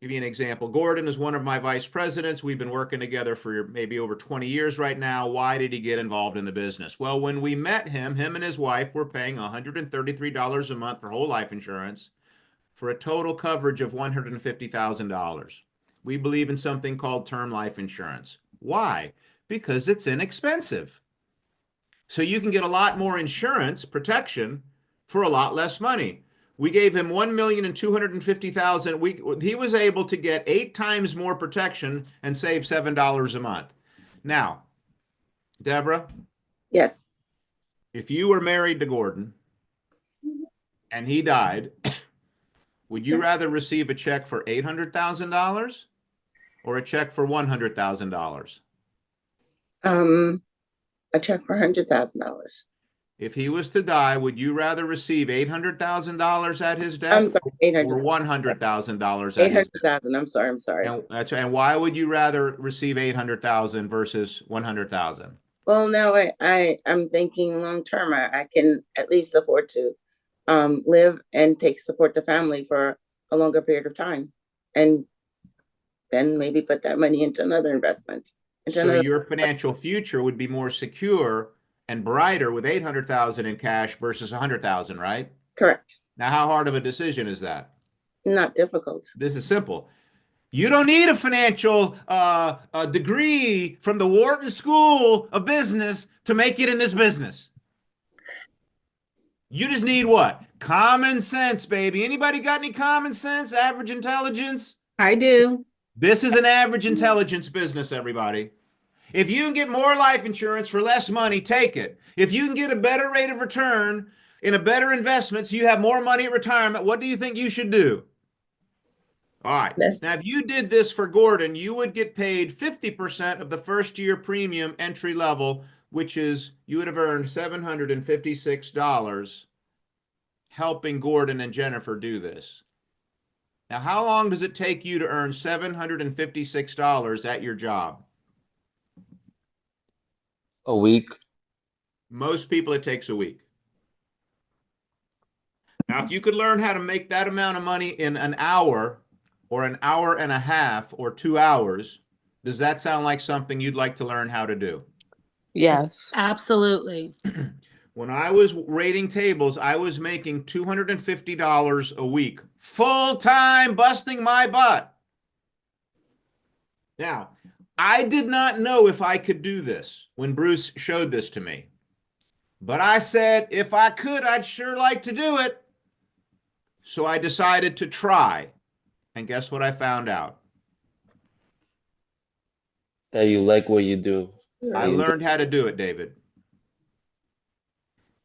Give you an example. Gordon is one of my vice presidents. We've been working together for maybe over 20 years right now. Why did he get involved in the business? Well, when we met him and his wife were paying $133 a month for whole life insurance for a total coverage of $150,000. We believe in something called term life insurance. Why? Because it's inexpensive. So you can get a lot more insurance protection for a lot less money. We gave him $1,250,000. He was able to get 8 times more protection and save $7 a month. Now, Deborah, Yes. if you were married to Gordon and he died, would you rather receive a check for $800,000 or a check for $100,000? A check for $100,000. If he was to die, would you rather receive $800,000 at his I'm death sorry, eight or hundred. $100,000 at his 800,000. I'm sorry. And why would you rather receive 800,000 versus 100,000? Well, now I'm thinking long term. I can at least afford to live and support the family for a longer period of time, and then maybe put that money into another investment. So your financial future would be more secure and brighter with 800,000 in cash versus 100,000, right? Correct. Now, how hard of a decision is that? Not difficult. This is simple. You don't need a financial degree from the Wharton School of Business to make it in this business. You just need what? Common sense, baby. Anybody got any common sense? Average intelligence? I do. This is an average intelligence business, everybody. If you can get more life insurance for less money, take it. If you can get a better rate of return in a better investment so you have more money at retirement, what do you think you should do? All right. Now, if you did this for Gordon, you would get paid 50% of the first year premium entry level, which is you would have earned $756 helping Gordon and Jennifer do this. Now, how long does it take you to earn $756 at your job? A week. Most people, it takes a week. Now, if you could learn how to make that amount of money in an hour or an hour and a half or 2 hours, does that sound like something you'd like to learn how to do? Yes. Absolutely. When I was rating tables, I was making $250 a week, full time, busting my butt. Now, I did not know if I could do this when Bruce showed this to me. But I said, if I could, I'd sure like to do it. So I decided to try. And guess what I found out? That you like what you do. I learned how to do it, David.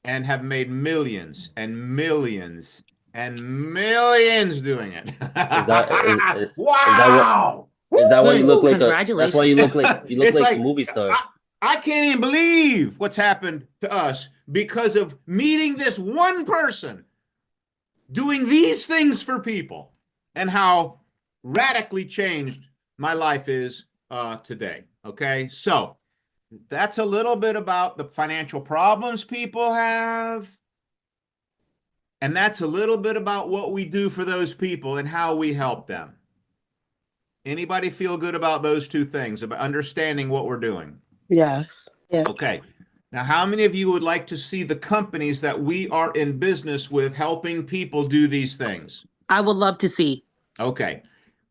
And have made millions and millions and millions doing it. Wow! Is that why you look like a? Congratulations. That's why you look like It's a like, movie star. I can't even believe what's happened to us because of meeting this one person doing these things for people and how radically changed my life is today. Okay, so that's a little bit about the financial problems people have. And that's a little bit about what we do for those people and how we help them. Anybody feel good about those two things, about understanding what we're doing? Yes. Yeah. Okay. Now, how many of you would like to see the companies that we are in business with helping people do these things? I would love to see. Okay.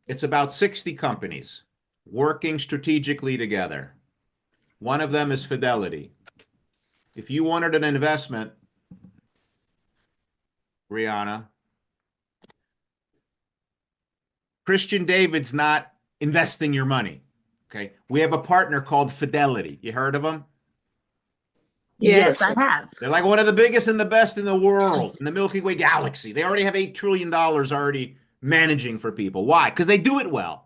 It's about 60 companies working strategically together. One of them is Fidelity. If you wanted an investment, Rihanna, Christian David's not investing your money. Okay. We have a partner called Fidelity. You heard of them? Yes, I have. They're like one of the biggest and the best in the world, in the Milky Way galaxy. They already have $8 trillion already managing for people. Why? Because they do it well.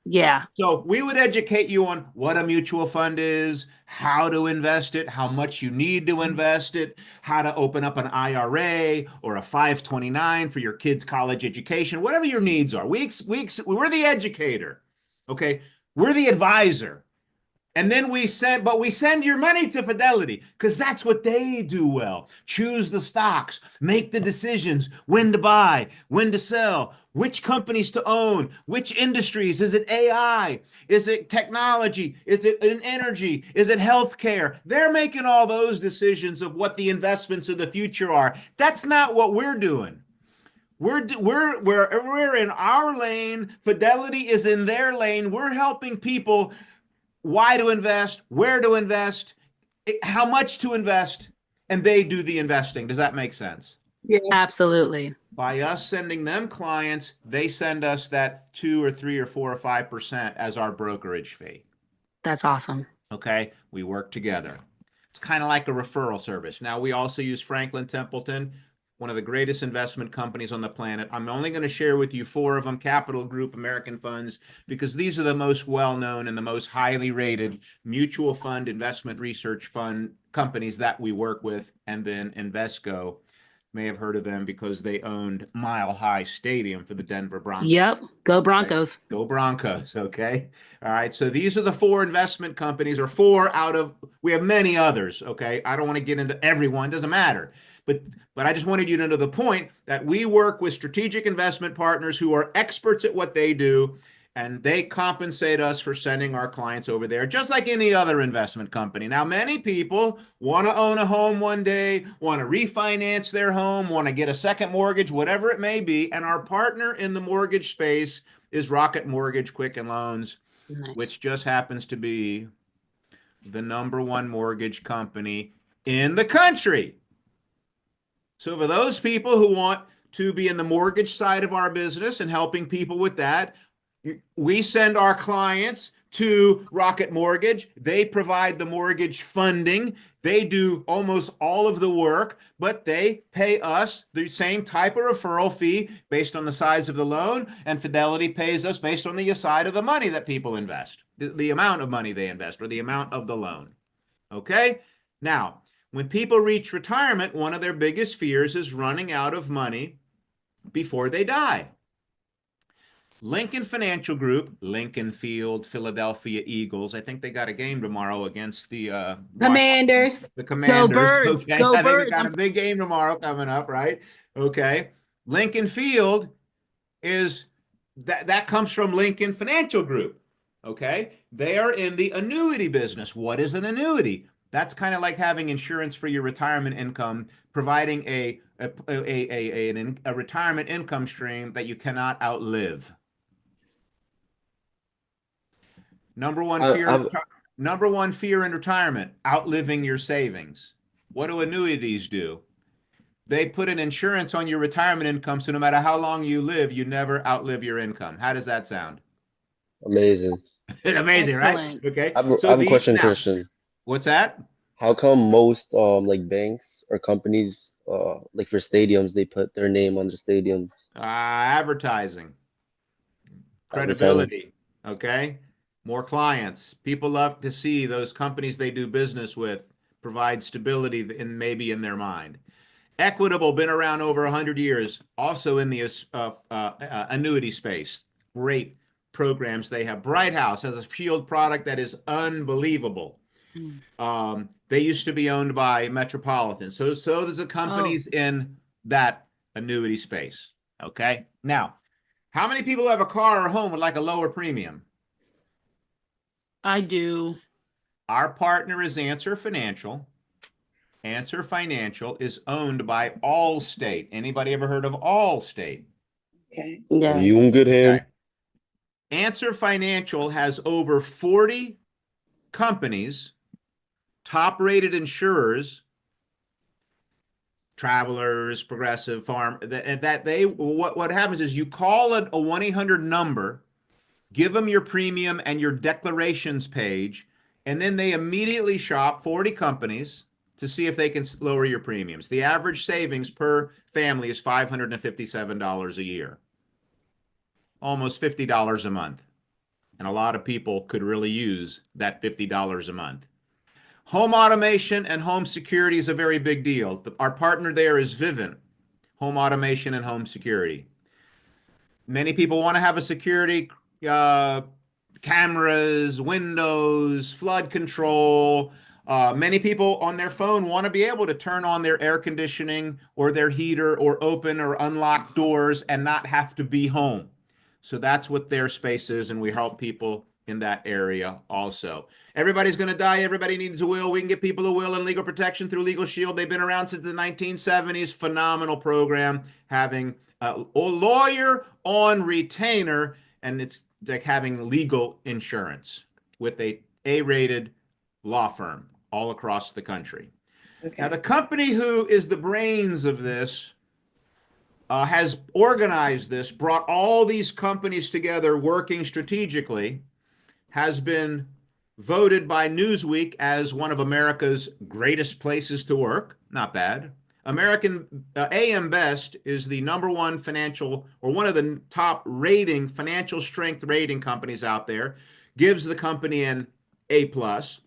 Yeah. So we would educate you on what a mutual fund is, how to invest it, how much you need to invest it, how to open up an IRA or a 529 for your kids' college education, whatever your needs are. We're the educator. Okay. We're the advisor. And then we send your money to Fidelity because that's what they do well. Choose the stocks, make the decisions, when to buy, when to sell, which companies to own, which industries. Is it AI? Is it technology? Is it in energy? Is it healthcare? They're making all those decisions of what the investments of the future are. That's not what we're doing. We're in our lane. Fidelity is in their lane. We're helping people why to invest, where to invest, how much to invest, and they do the investing. Does that make sense? Yeah. Absolutely. By us sending them clients, they send us that 2 or 3 or 4 or 5% as our brokerage fee. That's awesome. Okay, we work together. It's kind of like a referral service. Now we also use Franklin Templeton. one of the greatest investment companies on the planet. I'm only going to share with you 4 of them: Capital Group, American Funds, because these are the most well-known and the most highly rated mutual fund investment research fund companies that we work with. And then Invesco, may have heard of them because they owned Mile High Stadium for the Denver Broncos. Yep. Go Broncos. Go Broncos. Okay. All right. So these are the 4 investment companies, or 4 out of, we have many others. Okay. I don't want to get into everyone. Doesn't matter. But I just wanted you to know the point that we work with strategic investment partners who are experts at what they do, and they compensate us for sending our clients over there, just like any other investment company. Now, many people want to own a home one day, want to refinance their home, want to get a second mortgage, whatever it may be. And our partner in the mortgage space is Rocket Mortgage Quicken Loans, Nice. which just happens to be the #1 mortgage company in the country. So for those people who want to be in the mortgage side of our business and helping people with that, we send our clients to Rocket Mortgage. They provide the mortgage funding. They do almost all of the work, but they pay us the same type of referral fee based on the size of the loan, and Fidelity pays us based on the side of the money that people invest, the amount of money they invest, or the amount of the loan. Okay? Now, when people reach retirement, one of their biggest fears is running out of money before they die. Lincoln Financial Group, Lincoln Field, Philadelphia Eagles. I think they got a game tomorrow against the Commanders. the Commanders. Birds. Okay, Go I think we Birds. got a big game tomorrow coming up, right? Okay, Lincoln Field is that comes from Lincoln Financial Group. Okay, they are in the annuity business. What is an annuity? That's kind of like having insurance for your retirement income, providing a retirement income stream that you cannot outlive. Number one fear in retirement: outliving your savings. What do annuities do? They put an insurance on your retirement income, so no matter how long you live, you never outlive your income. How does that sound? Amazing. Amazing, right? Excellent. Okay. I So have a these question, now, Christian. what's that? How come most like banks or companies like for stadiums they put their name on the stadiums? Advertising, Advertising. credibility. Okay. More clients. People love to see those companies they do business with provide stability in maybe in their mind. Equitable, been around over 100 years, also in the annuity space. Great programs they have. Bright House has a Shield product that is unbelievable. They used to be owned by Metropolitan. So there's the companies in that annuity space. Okay. Now, how many people have a car or home with like a lower premium? I do. Our partner is Answer Financial. Answer Financial is owned by Allstate. Anybody ever heard of Allstate? Okay. You Yes. in good hands. Okay. Answer Financial has over 40 companies, top-rated insurers, Travelers, Progressive, Farm, that they what happens is you call a 1-800 number, give them your premium and your declarations page, and then they immediately shop 40 companies to see if they can lower your premiums. The average savings per family is $557 a year, almost $50 a month. And a lot of people could really use that $50 a month. Home automation and home security is a very big deal. Our partner there is Vivint, home automation and home security. Many people want to have a security cameras, windows, flood control. Many people on their phone want to be able to turn on their air conditioning or their heater or open or unlock doors and not have to be home. So that's what their space is, and we help people in that area also. Everybody's going to die. Everybody needs a will. We can get people a will and legal protection through Legal Shield. They've been around since the 1970s. Phenomenal program, having a lawyer on retainer, and it's like having legal insurance with a A-rated law firm all across the country. Okay. Now, the company who is the brains of this has organized this, brought all these companies together working strategically, has been voted by Newsweek as one of America's greatest places to work. Not bad. AM Best is the #1 financial, or one of the top rating financial strength rating companies out there, gives the company an A plus.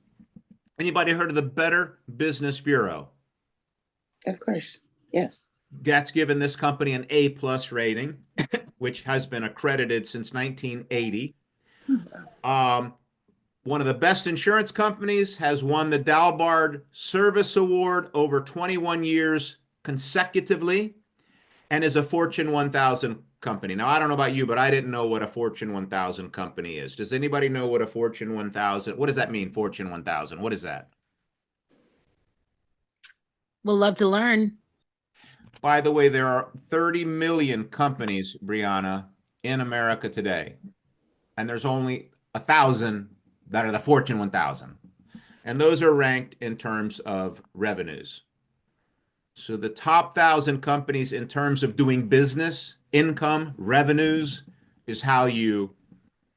Anybody heard of the Better Business Bureau? Of course. Yes. That's given this company an A plus rating, which has been accredited since 1980. One of the best insurance companies has won the Dalbard Service Award over 21 years consecutively, and is a Fortune 1000 company. Now, I don't know about you, but I didn't know what a Fortune 1000 company is. Does anybody know what a Fortune 1000? What does that mean, Fortune 1000? What is that? We'll love to learn. By the way, there are 30 million companies, Brianna, in America today, and there's only 1,000 that are the Fortune 1000. And those are ranked in terms of revenues. So the top 1,000 companies in terms of doing business, income, revenues, is how you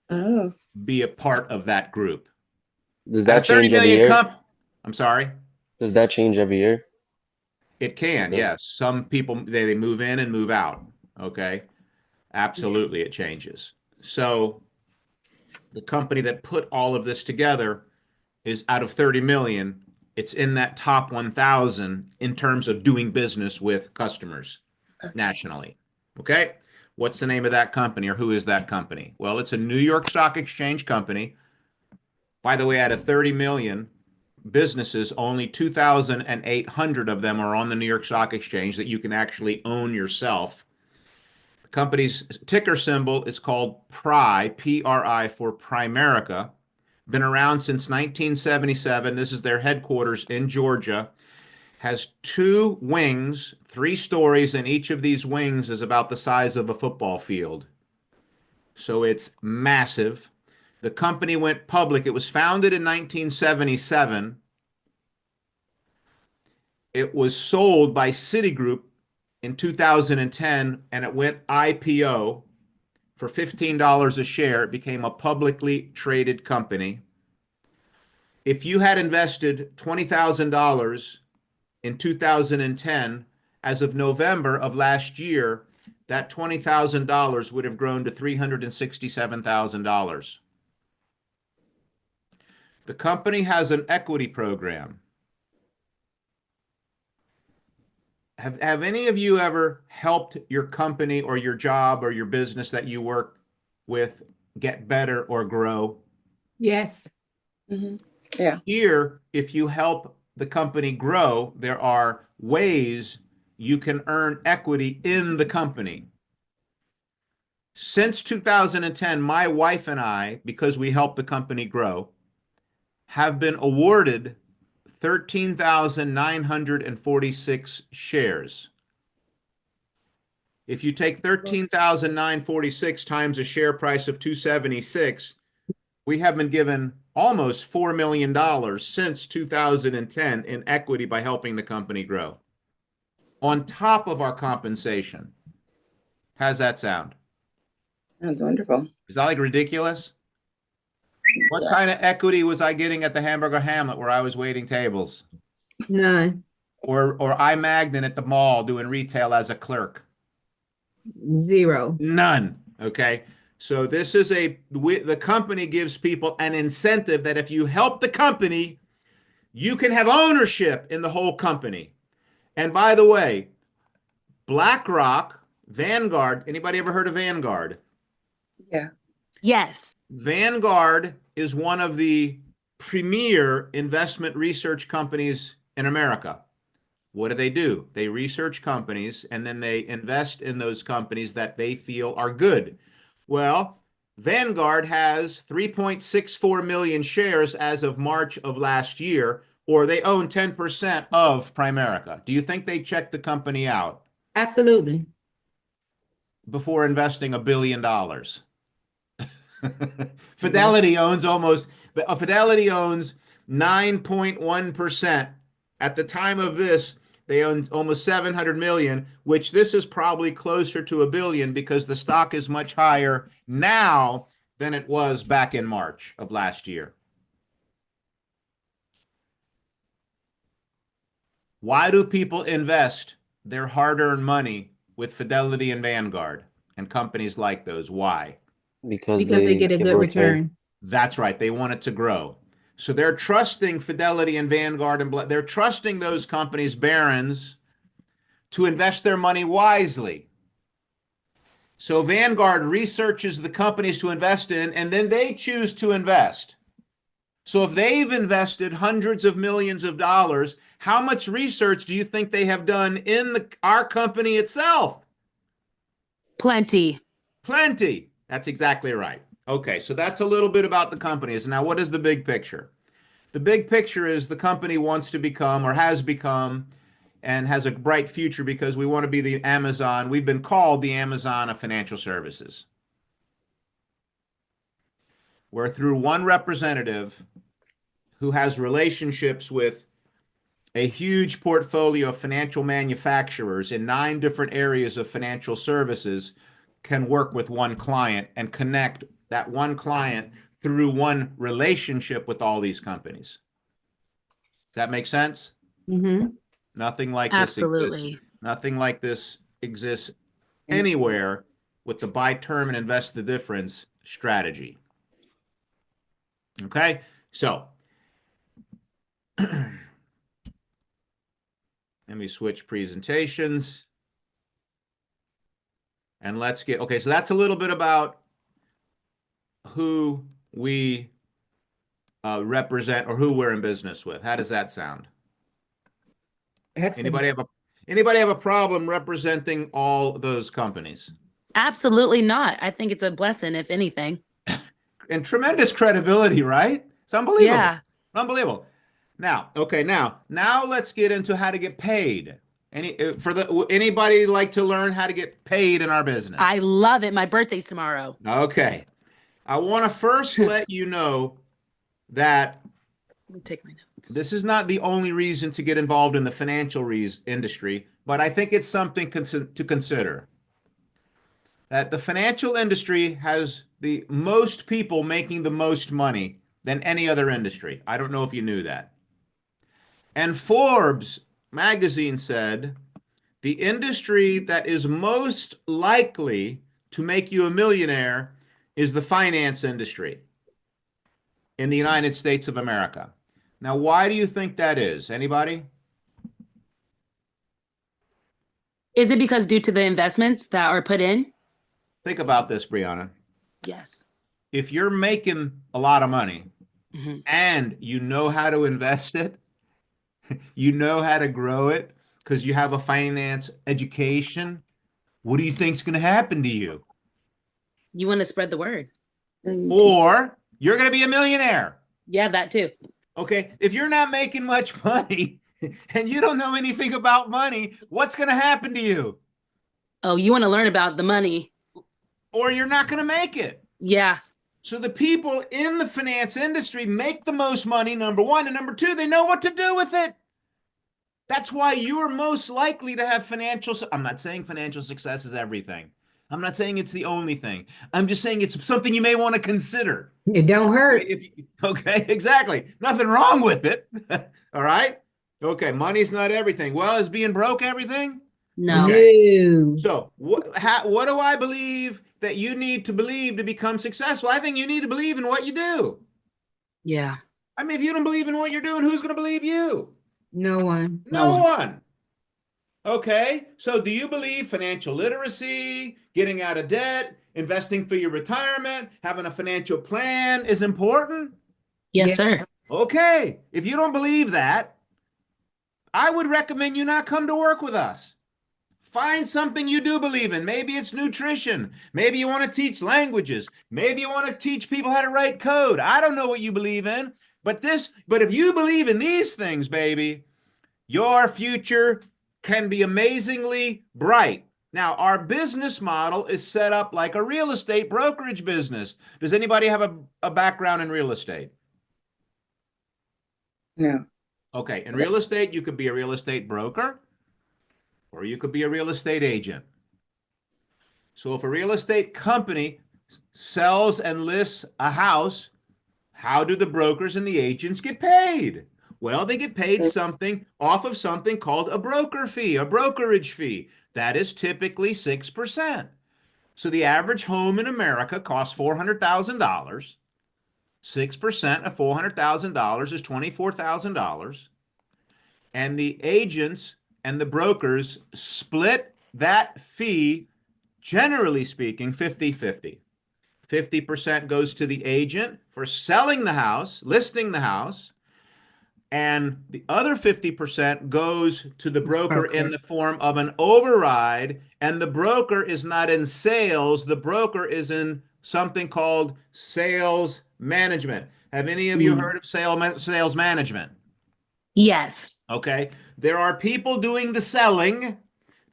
Oh, be a part of that group. Does Out that of 30 change every million year? I'm sorry? Does that change every year? It can, Okay. yes. Some people, they move in and move out. Okay. Absolutely, it changes. So the company that put all of this together is, out of 30 million, it's in that top 1,000 in terms of doing business with customers nationally. Okay. What's the name of that company, or who is that company? Well, it's a New York Stock Exchange company. By the way, out of 30 million businesses, only 2,800 of them are on the New York Stock Exchange that you can actually own yourself. The company's ticker symbol is called PRI, P-R-I, for Primerica. Been around since 1977. This is their headquarters in Georgia. Has 2 wings, 3 stories, and each of these wings is about the size of a football field. So it's massive. The company went public. It was founded in 1977. It was sold by Citigroup in 2010, and it went IPO for $15 a share. It became a publicly traded company. If you had invested $20,000 in 2010, as of November of last year, that $20,000 would have grown to $367,000. The company has an equity program. Have any of you ever helped your company or your job or your business that you work with get better or grow? Yes. yeah. Here, if you help the company grow, there are ways you can earn equity in the company. Since 2010, my wife and I, because we helped the company grow, have been awarded 13,946 shares. If you take 13,946 times a share price of 276, we have been given almost $4 million since 2010 in equity by helping the company grow, on top of our compensation. How's that sound? Sounds wonderful. Is that like ridiculous? What Yeah. kind of equity was I getting at the Hamburger Hamlet where I was waiting tables? None. Or iMagnin at the mall doing retail as a clerk? 0. None. Okay. So this is the company gives people an incentive that if you help the company, you can have ownership in the whole company. And by the way, BlackRock, Vanguard, anybody ever heard of Vanguard? Yeah. Yes. Vanguard is one of the premier investment research companies in America. What do? They research companies and then they invest in those companies that they feel are good. Well, Vanguard has 3.64 million shares as of March of last year, or they own 10% of Primerica. Do you think they checked the company out Absolutely. before investing $1 billion? Fidelity owns 9.1%. At the time of this, they own almost 700 million, which this is probably closer to $1 billion because the stock is much higher now than it was back in March of last year. Why do people invest their hard-earned money with Fidelity and Vanguard and companies like those? Why? Because Because they they get a give good a return. return. That's right. They want it to grow. So they're trusting Fidelity and Vanguard and they're trusting those companies, Barron's, to invest their money wisely. So Vanguard researches the companies to invest in, and then they choose to invest. So if they've invested hundreds of millions of dollars, how much research do you think they have done in our company itself? Plenty. Plenty. That's exactly right. Okay, so that's a little bit about the companies. Now, what is the big picture? The big picture is the company wants to become or has become and has a bright future because we want to be the Amazon. We've been called the Amazon of financial services. Where through one representative who has relationships with a huge portfolio of financial manufacturers in 9 different areas of financial services can work with one client and connect that one client through one relationship with all these companies. Does that make sense? Mm-hmm. Nothing like this exists. Absolutely. Nothing like this exists anywhere with the buy term and invest the difference strategy. Okay, so let me switch presentations. And let's get, okay, so that's a little bit about who we represent or who we're in business with. How does that sound? Anybody have a problem representing all those companies? Absolutely not. I think it's a blessing, if anything. And tremendous credibility, right? It's unbelievable. Yeah. Unbelievable. Now, okay, now let's get into how to get paid. Anybody like to learn how to get paid in our business? I love it. My birthday's tomorrow. Okay. I want to first let you know that Let me take my notes. this is not the only reason to get involved in the financial industry, but I think it's something to consider. That the financial industry has the most people making the most money than any other industry. I don't know if you knew that. And Forbes magazine said the industry that is most likely to make you a millionaire is the finance industry in the United States of America. Now, why do you think that is? Anybody? Is it because due to the investments that are put in? Think about this, Brianna. Yes. If you're making a lot of money Mhm. and you know how to invest it, you know how to grow it because you have a finance education, what do you think's going to happen to you? You want to spread the word. Or you're going to be a millionaire. Yeah, that too. Okay, if you're not making much money and you don't know anything about money, what's going to happen to you? Oh, you want to learn about the money. Or you're not going to make it. Yeah. So the people in the finance industry make the most money, number one, and number two, they know what to do with it. That's why you're most likely to have I'm not saying financial success is everything. I'm not saying it's the only thing. I'm just saying it's something you may want to consider. It don't hurt. Okay, exactly. Nothing wrong with it. All right. Okay, money's not everything. Well, is being broke everything? No. Okay. No. So what do I believe that you need to believe to become successful? I think you need to believe in what you do. Yeah. I mean, if you don't believe in what you're doing, who's going to believe you? No one. No one. Okay, so do you believe financial literacy, getting out of debt, investing for your retirement, having a financial plan is important? Yes, Yeah. sir. Okay, if you don't believe that, I would recommend you not come to work with us. Find something you do believe in. Maybe it's nutrition. Maybe you want to teach languages. Maybe you want to teach people how to write code. I don't know what you believe in, but if you believe in these things, baby, your future can be amazingly bright. Now, our business model is set up like a real estate brokerage business. Does anybody have a background in real estate? No. Okay, in real estate, you could be a real estate broker or you could be a real estate agent. So if a real estate company sells and lists a house, how do the brokers and the agents get paid? Well, they get paid something off of something called a broker fee, a brokerage fee. That is typically 6%. So the average home in America costs $400,000. 6% of $400,000 is $24,000. And the agents and the brokers split that fee, generally speaking, 50-50. 50% goes to the agent for selling the house, listing the house, and the other 50% goes to the broker in the form of an override. And the broker is not in sales, the broker is in something called sales management. Have any of you heard of sales management? Yes. Okay. There are people doing the selling,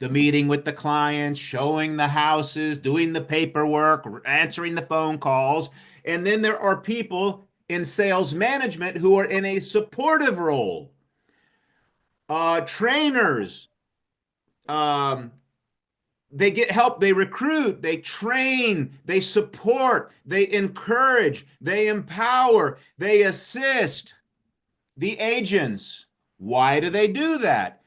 the meeting with the client, showing the houses, doing the paperwork, answering the phone calls. And then there are people in sales management who are in a supportive role. Trainers, they get help, they recruit, they train, they support, they encourage, they empower, they assist the agents. Why do they do that?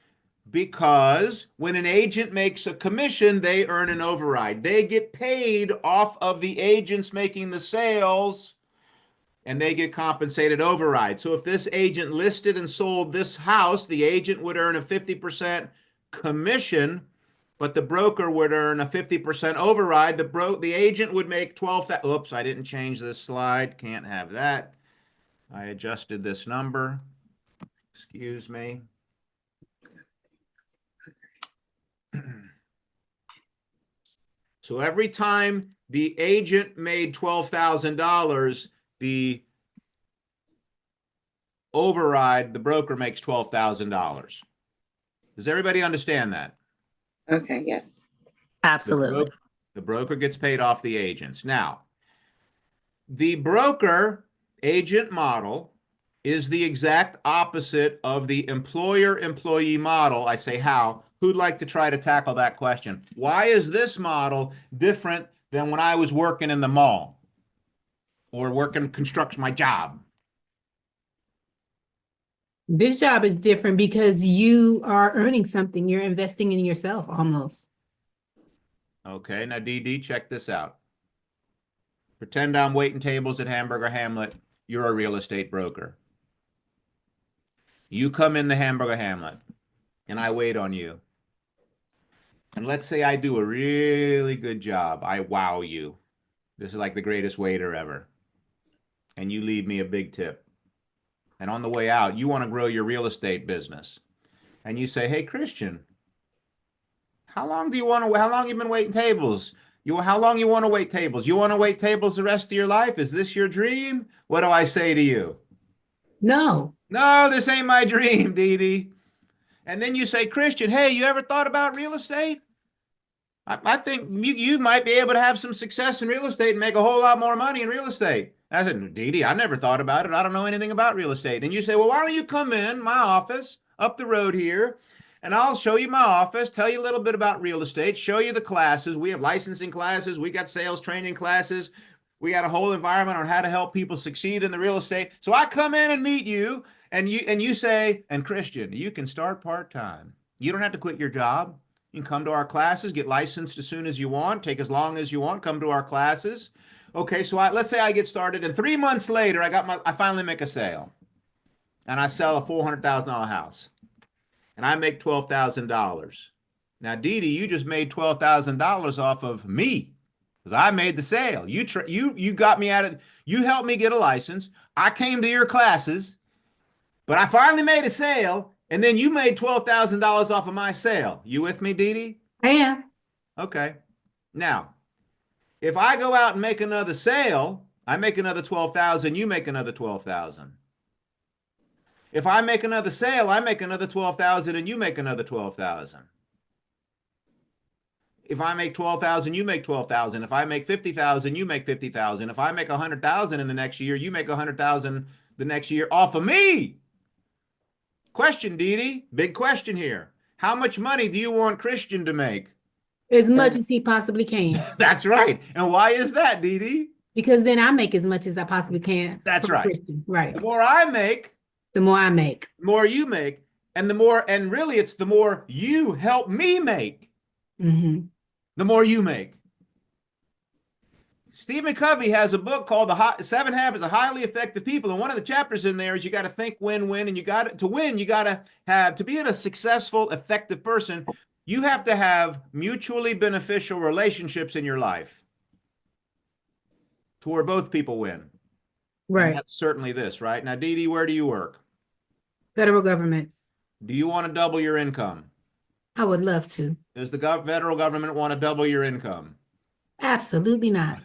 Because when an agent makes a commission, they earn an override. They get paid off of the agents making the sales, and they get compensated override. So if this agent listed and sold this house, the agent would earn a 50% commission, but the broker would earn a 50% override. The agent would make 12. Oops, I didn't change this slide. Can't have that. I adjusted this number. Excuse me. So every time the agent made $12,000, the override, the broker makes $12,000. Does everybody understand that? Okay, yes. Absolutely. The broker gets paid off the agents. Now, the broker agent model is the exact opposite of the employer-employee model. I say how? Who'd like to try to tackle that question? Why is this model different than when I was working in the mall or working construction, my job? This job is different because you are earning something. You're investing in yourself almost. Okay, now DD, check this out. Pretend I'm waiting tables at Hamburger Hamlet. You're a real estate broker. You come in the Hamburger Hamlet and I wait on you. And let's say I do a really good job. I wow you. This is like the greatest waiter ever. And you leave me a big tip. And on the way out, you want to grow your real estate business. And you say, hey, Christian, how long you been waiting tables? How long you want to wait tables? You want to wait tables the rest of your life? Is this your dream? What do I say to you? No. No, this ain't my dream, Dee Dee. And then you say, Christian, hey, you ever thought about real estate? I think you might be able to have some success in real estate and make a whole lot more money in real estate. I said, Dee Dee, I never thought about it. I don't know anything about real estate. And you say, well, why don't you come in my office up the road here, and I'll show you my office, tell you a little bit about real estate, show you the classes. We have licensing classes. We got sales training classes. We got a whole environment on how to help people succeed in the real estate. So I come in and meet you, and you say, and Christian, you can start part-time. You don't have to quit your job. You can come to our classes, get licensed as soon as you want, take as long as you want, come to our classes. Okay, so let's say I get started, and 3 months later, I finally make a sale, and I sell a $400,000 house, and I make $12,000. Now, Dee Dee, you just made $12,000 off of me, because I made the sale. You got me at it. You helped me get a license. I came to your classes, but I finally made a sale, and then you made $12,000 off of my sale. You with me, Dee Dee? I am. Okay. Now, if I go out and make another sale, I make another 12,000, you make another 12,000. If I make another sale, I make another 12,000 and you make another 12,000. If I make 12,000, you make 12,000. If I make 50,000, you make 50,000. If I make 100,000 in the next year, you make 100,000 the next year off of me. Question, Dee Dee, big question here. How much money do you want Christian to make? As much as he possibly can. That's right. And why is that, Dee Dee? Because then I make as much as I possibly can. That's for right. Christian. Right. The more I make, The more I make. The more you make, and the more, and really it's the more you help me make, Hmm. the more you make. Stephen Covey has a book called Seven Habits of Highly Effective People. And one of the chapters in there is you got to think win-win. And you got to win, you got to have, to be a successful, effective person, you have to have mutually beneficial relationships in your life to where both people win. And Right. that's certainly this, right? Now, Dee Dee, where do you work? Federal government. Do you want to double your income? I would love to. Does the federal government want to double your income? Absolutely not.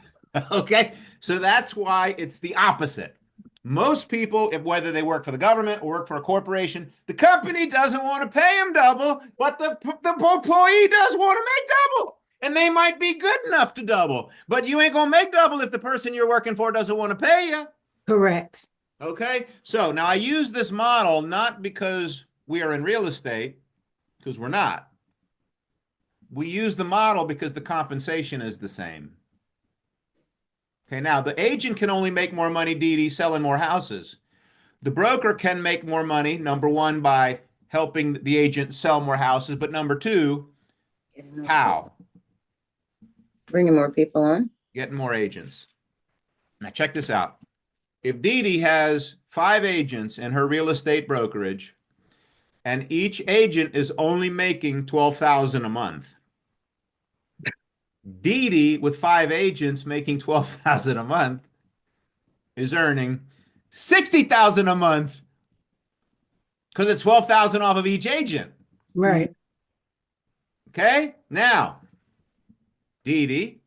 Okay, so that's why it's the opposite. Most people, whether they work for the government or work for a corporation, the company doesn't want to pay them double, but the employee does want to make double. And they might be good enough to double, but you ain't going to make double if the person you're working for doesn't want to pay you. Correct. Okay, so now I use this model not because we are in real estate, because we're not. We use the model because the compensation is the same. Okay, now the agent can only make more money, Dee Dee, selling more houses. The broker can make more money, number one, by helping the agent sell more houses, but number two, how? Bringing more people on. Getting more agents. Now check this out. If Dee Dee has 5 agents in her real estate brokerage, and each agent is only making $12,000 a month, Dee Dee, with 5 agents making $12,000 a month, is earning $60,000 a month because it's $12,000 off of each agent. Right. Okay? Now, Dee Dee,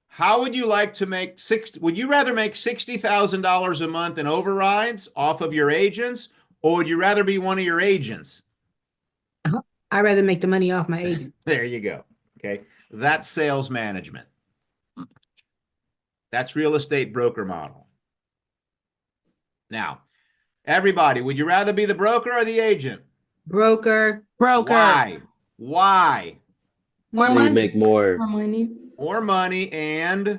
how would you like to make would you rather make $60,000 a month in overrides off of your agents, or would you rather be one of your agents? I'd rather make the money off my agent. There you go. Okay. That's sales management. That's real estate broker model. Now, everybody, would you rather be the broker or the agent? Broker. Why? Why? More So you money. make more. More money. More money and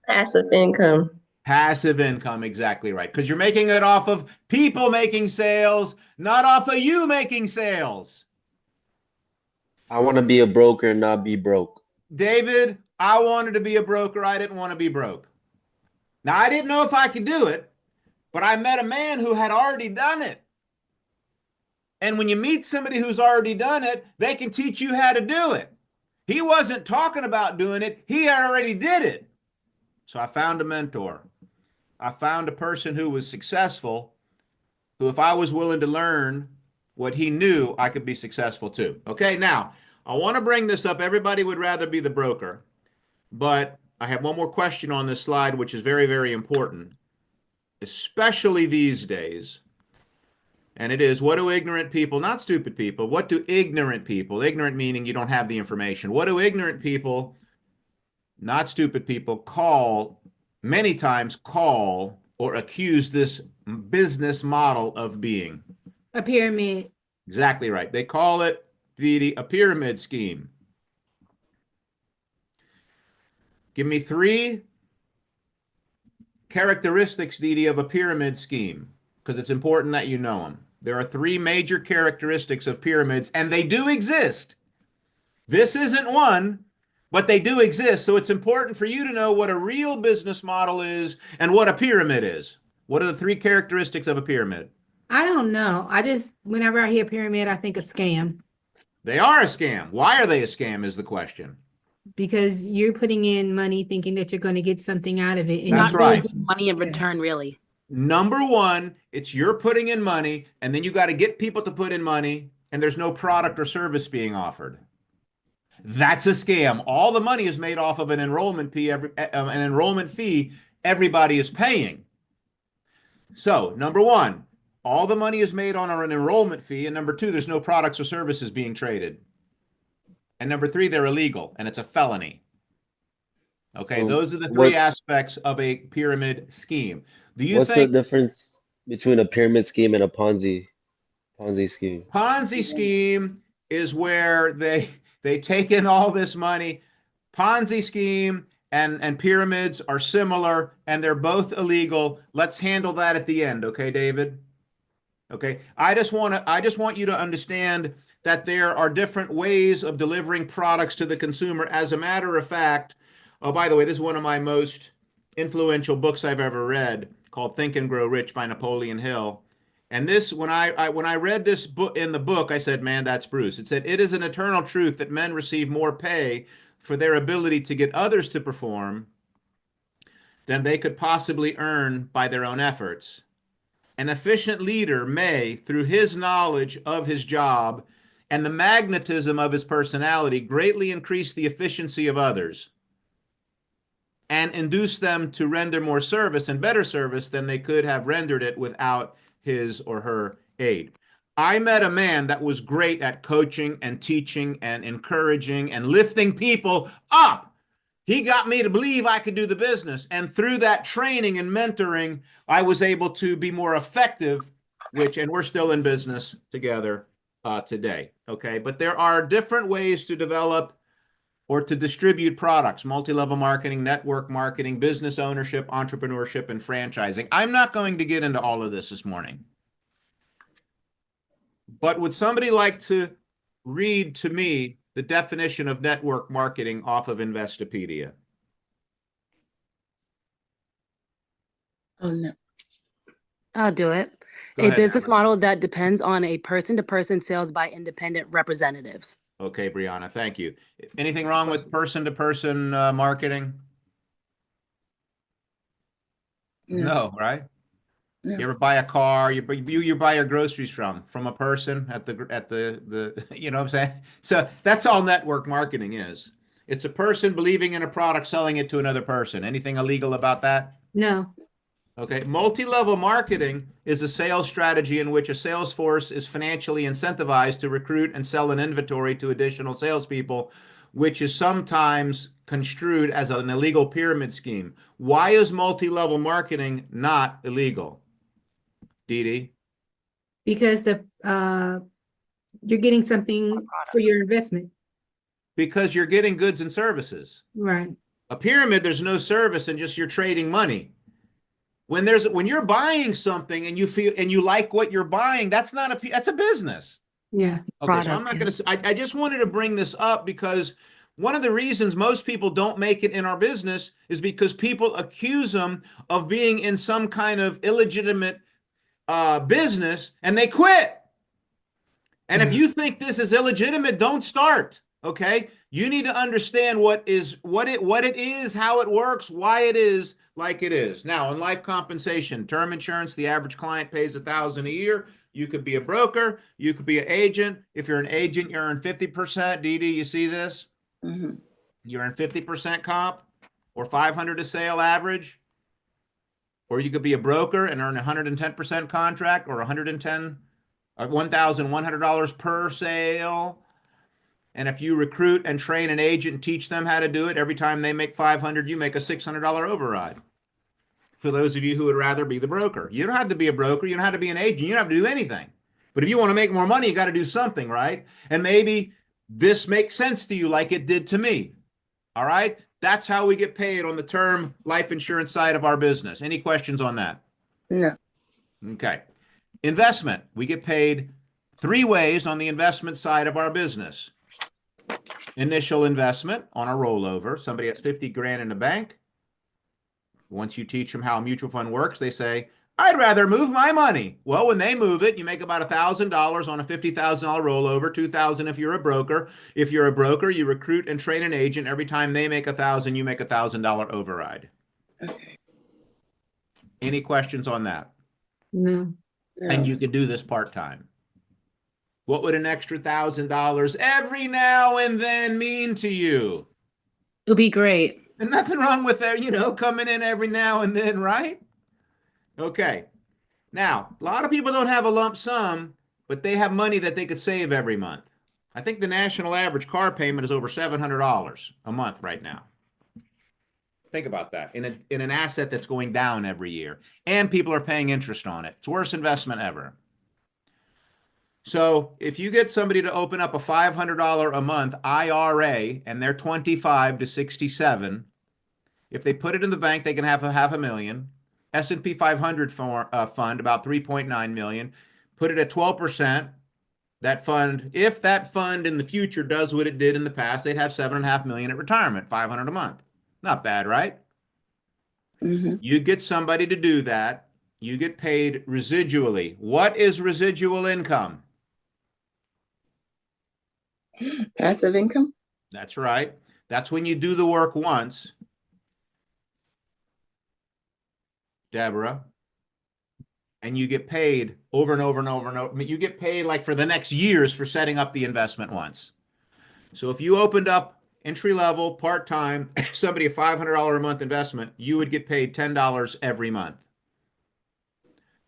Passive income. passive income. Exactly right. Because you're making it off of people making sales, not off of you making sales. I want to be a broker and not be broke. David, I wanted to be a broker. I didn't want to be broke. Now, I didn't know if I could do it, but I met a man who had already done it. And when you meet somebody who's already done it, they can teach you how to do it. He wasn't talking about doing it. He already did it. So I found a mentor. I found a person who was successful, who, if I was willing to learn what he knew, I could be successful too. Okay, now, I want to bring this up. Everybody would rather be the broker, but I have one more question on this slide, which is very, very important, especially these days. And it is, what do ignorant people, not stupid people, what do ignorant people, ignorant meaning you don't have the information, what do ignorant people, not stupid people, many times call or accuse this business model of being? A pyramid. Exactly right. They call it a pyramid scheme. Give me 3 characteristics, Dee Dee, of a pyramid scheme, because it's important that you know them. There are 3 major characteristics of pyramids, and they do exist. This isn't one, but they do exist. So it's important for you to know what a real business model is and what a pyramid is. What are the 3 characteristics of a pyramid? I don't know. Whenever I hear pyramid, I think of scam. They are a scam. Why are they a scam is the question. Because you're putting in money thinking that you're going to get something out of it. And That's Not really right. getting money in return, really. Number one, it's you're putting in money, and then you got to get people to put in money, and there's no product or service being offered. That's a scam. All the money is made off of an enrollment fee. Everybody is paying. So, number one, all the money is made on an enrollment fee, and number 2, there's no products or services being traded. And number 3, they're illegal, and it's a felony. Okay, those are the 3 aspects of a pyramid scheme. Do you What's think the difference between a pyramid scheme and a Ponzi scheme? Ponzi scheme is where they take in all this money? Ponzi scheme and pyramids are similar and they're both illegal. Let's handle that at the end, okay, David? Okay. I just want you to understand that there are different ways of delivering products to the consumer. As a matter of fact, oh, by the way, this is one of my most influential books I've ever read, called Think and Grow Rich by Napoleon Hill. And this, when I read this book in the book, I said, man, that's Bruce. It said, it is an eternal truth that men receive more pay for their ability to get others to perform than they could possibly earn by their own efforts. An efficient leader may, through his knowledge of his job and the magnetism of his personality, greatly increase the efficiency of others and induce them to render more service and better service than they could have rendered it without his or her aid. I met a man that was great at coaching and teaching and encouraging and lifting people up. He got me to believe I could do the business. And through that training and mentoring, I was able to be more effective, and we're still in business together today. Okay. But there are different ways to develop or to distribute products: multi-level marketing, network marketing, business ownership, entrepreneurship, and franchising. I'm not going to get into all of this morning. But would somebody like to read to me the definition of network marketing off of Investopedia? Oh, no. I'll do it. Go A ahead, business Emma. model that depends on a person-to-person sales by independent representatives. Okay, Brianna, thank you. Anything wrong with person-to-person marketing? No, right? No. You ever buy a car? You buy your groceries from a person at the you know what I'm saying? So that's all network marketing is. It's a person believing in a product, selling it to another person. Anything illegal about that? No. Okay. Multi-level marketing is a sales strategy in which a sales force is financially incentivized to recruit and sell an inventory to additional salespeople, which is sometimes construed as an illegal pyramid scheme. Why is multi-level marketing not illegal? Dee Dee? Because you're getting something for your investment. Because you're getting goods and services. Right. A pyramid, there's no service and just you're trading money. When you're buying something and you feel and you like what you're buying, that's a business. Yeah. Okay, so I'm not going to. I just wanted to bring this up because one of the reasons most people don't make it in our business is because people accuse them of being in some kind of illegitimate business and they quit. And if you think this is illegitimate, don't start. Okay, you need to understand what it is, how it works, why it is like it is. Now, on life compensation, term insurance, the average client pays $1,000 a year. You could be a broker, you could be an agent. If you're an agent, you earn 50%. Dee Dee, you see this? Mm-hmm. You earn 50% comp or 500 a sale average. Or you could be a broker and earn 110% contract or $1,100 per sale. And if you recruit and train an agent and teach them how to do it, every time they make 500, you make a $600 override. For those of you who would rather be the broker, you don't have to be a broker. You don't have to be an agent. You don't have to do anything. But if you want to make more money, you got to do something, right? And maybe this makes sense to you like it did to me. All right. That's how we get paid on the term life insurance side of our business. Any questions on that? No. Okay. Investment. We get paid 3 ways on the investment side of our business. Initial investment on a rollover. Somebody has 50 grand in the bank. Once you teach them how a mutual fund works, they say, I'd rather move my money. Well, when they move it, you make about $1,000 on a $50,000 rollover, $2,000 if you're a broker. If you're a broker, you recruit and train an agent. Every time they make $1,000, you make $1,000 override. Okay. Any questions on that? No. And you can do this part-time. What would an extra $1,000 every now and then mean to you? It would be great. And nothing wrong with that, coming in every now and then, right? Okay. Now, a lot of people don't have a lump sum, but they have money that they could save every month. I think the national average car payment is over $700 a month right now. Think about that in an asset that's going down every year, and people are paying interest on it. It's the worst investment ever. So if you get somebody to open up a $500 a month IRA and they're 25 to 67, If they put it in the bank, they can have a half a million. S&P 500 fund, about 3.9 million. Put it at 12%. That fund, if that fund in the future does what it did in the past, they'd have 7.5 million at retirement, 500 a month. Not bad, right? Mm-hmm. You get somebody to do that. You get paid residually. What is residual income? Passive income? That's right. That's when you do the work once, Deborah, and you get paid over and over and over and over. You get paid like for the next years for setting up the investment once. So if you opened up entry level, part time, somebody a $500 a month investment, you would get paid $10 every month.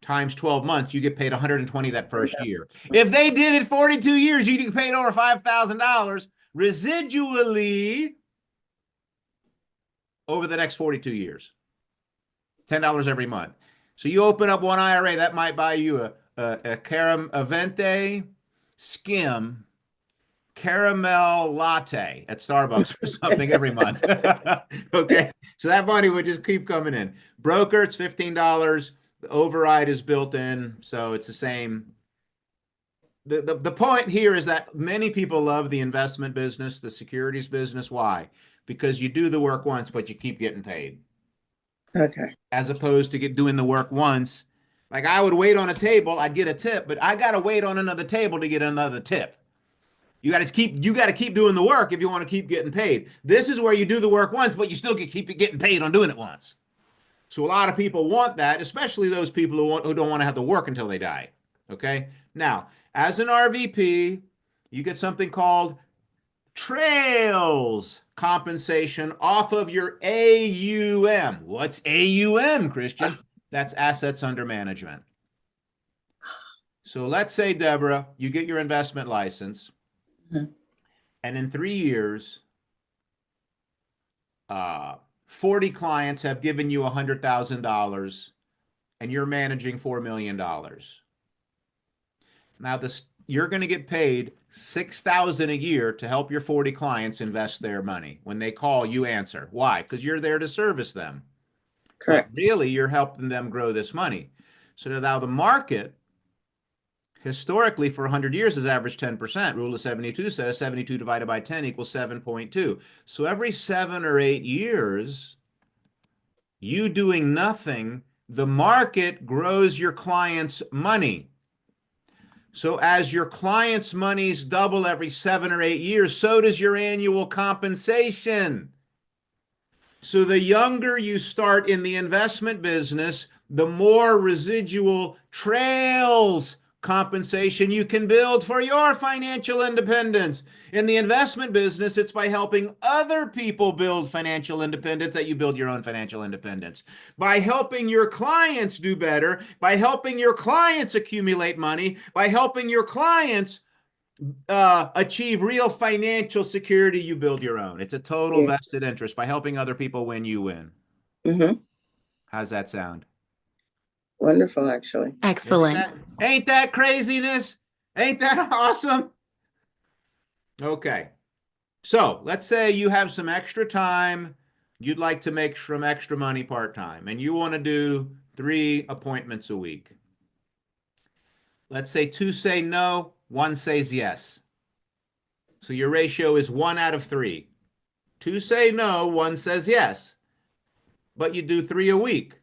Times 12 months, you get paid 120 that first year. If they did it 42 years, you get paid over $5,000 residually over the next 42 years. $10 every month. So you open up one IRA, that might buy you a Venti Skim caramel latte at Starbucks or something every month. Okay. So that money would just keep coming in. Broker, it's $15. The override is built in. So it's the same. The point here is that many people love the investment business, the securities business. Why? Because you do the work once, but you keep getting paid. Okay. As opposed to doing the work once. Like I would wait on a table, I'd get a tip, but I got to wait on another table to get another tip. You got to keep doing the work if you want to keep getting paid. This is where you do the work once, but you still keep getting paid on doing it once. So a lot of people want that, especially those people who don't want to have to work until they die. Okay. Now, as an RVP, you get something called trails compensation off of your AUM. What's AUM, Christian? That's assets under management. So let's say, Deborah, you get your investment license, and in 3 years, 40 clients have given you $100,000, and you're managing $4 million. Now, you're going to get paid $6,000 a year to help your 40 clients invest their money. When they call, you answer. Why? Because you're there to service them. Correct. But really, you're helping them grow this money. So now the market, historically for 100 years, has averaged 10%. Rule of 72 says 72 divided by 10 equals 7.2. So every 7 or 8 years, you doing nothing, the market grows your clients' money. So as your clients' monies double every 7 or 8 years, so does your annual compensation. So the younger you start in the investment business, the more residual trails compensation you can build for your financial independence. In the investment business, it's by helping other people build financial independence that you build your own financial independence. By helping your clients do better, by helping your clients accumulate money, by helping your clients achieve real financial security, you build your own. It's a total vested interest. By helping other people win, you win. Mm-hmm. How's that sound? Wonderful, actually. Excellent. Ain't that craziness? Ain't that awesome? Okay. So let's say you have some extra time. You'd like to make some extra money part-time, and you want to do 3 appointments a week. Let's say 2 say no, 1 says yes. So your ratio is 1 out of 3. 2 say no, 1 says yes. But you do 3 a week.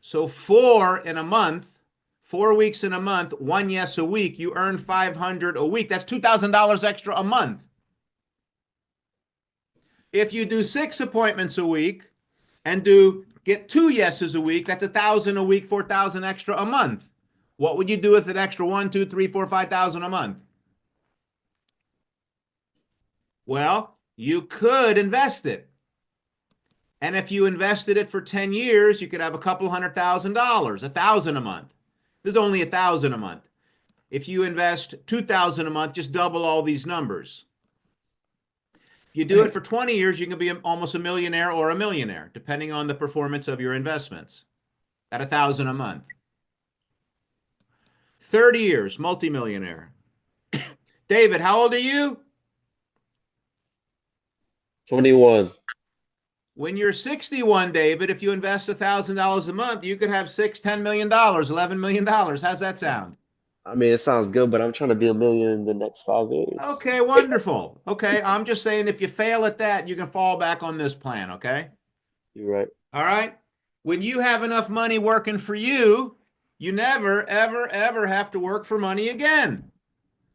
So 4 in a month, 4 weeks in a month, 1 yes a week, you earn $500 a week. That's $2,000 extra a month. If you do 6 appointments a week and get 2 yeses a week, that's $1,000 a week, $4,000 extra a month. What would you do with an extra 1, 2, 3, 4, 5,000 a month? Well, you could invest it. And if you invested it for 10 years, you could have a couple $100,000, $1,000 a month. This is only $1,000 a month. If you invest $2,000 a month, just double all these numbers. If you do it for 20 years, you can be almost a millionaire or a millionaire, depending on the performance of your investments, at $1,000 a month. 30 years, multimillionaire. David, how old are you? 21. When you're 61, David, if you invest $1,000 a month, you could have $10 million, $11 million. How's that sound? I mean, it sounds good, but I'm trying to be a millionaire in the next 5 years. Okay, wonderful. Okay, I'm just saying if you fail at that, you can fall back on this plan, okay? You're right. All right? When you have enough money working for you, you never, ever, ever have to work for money again.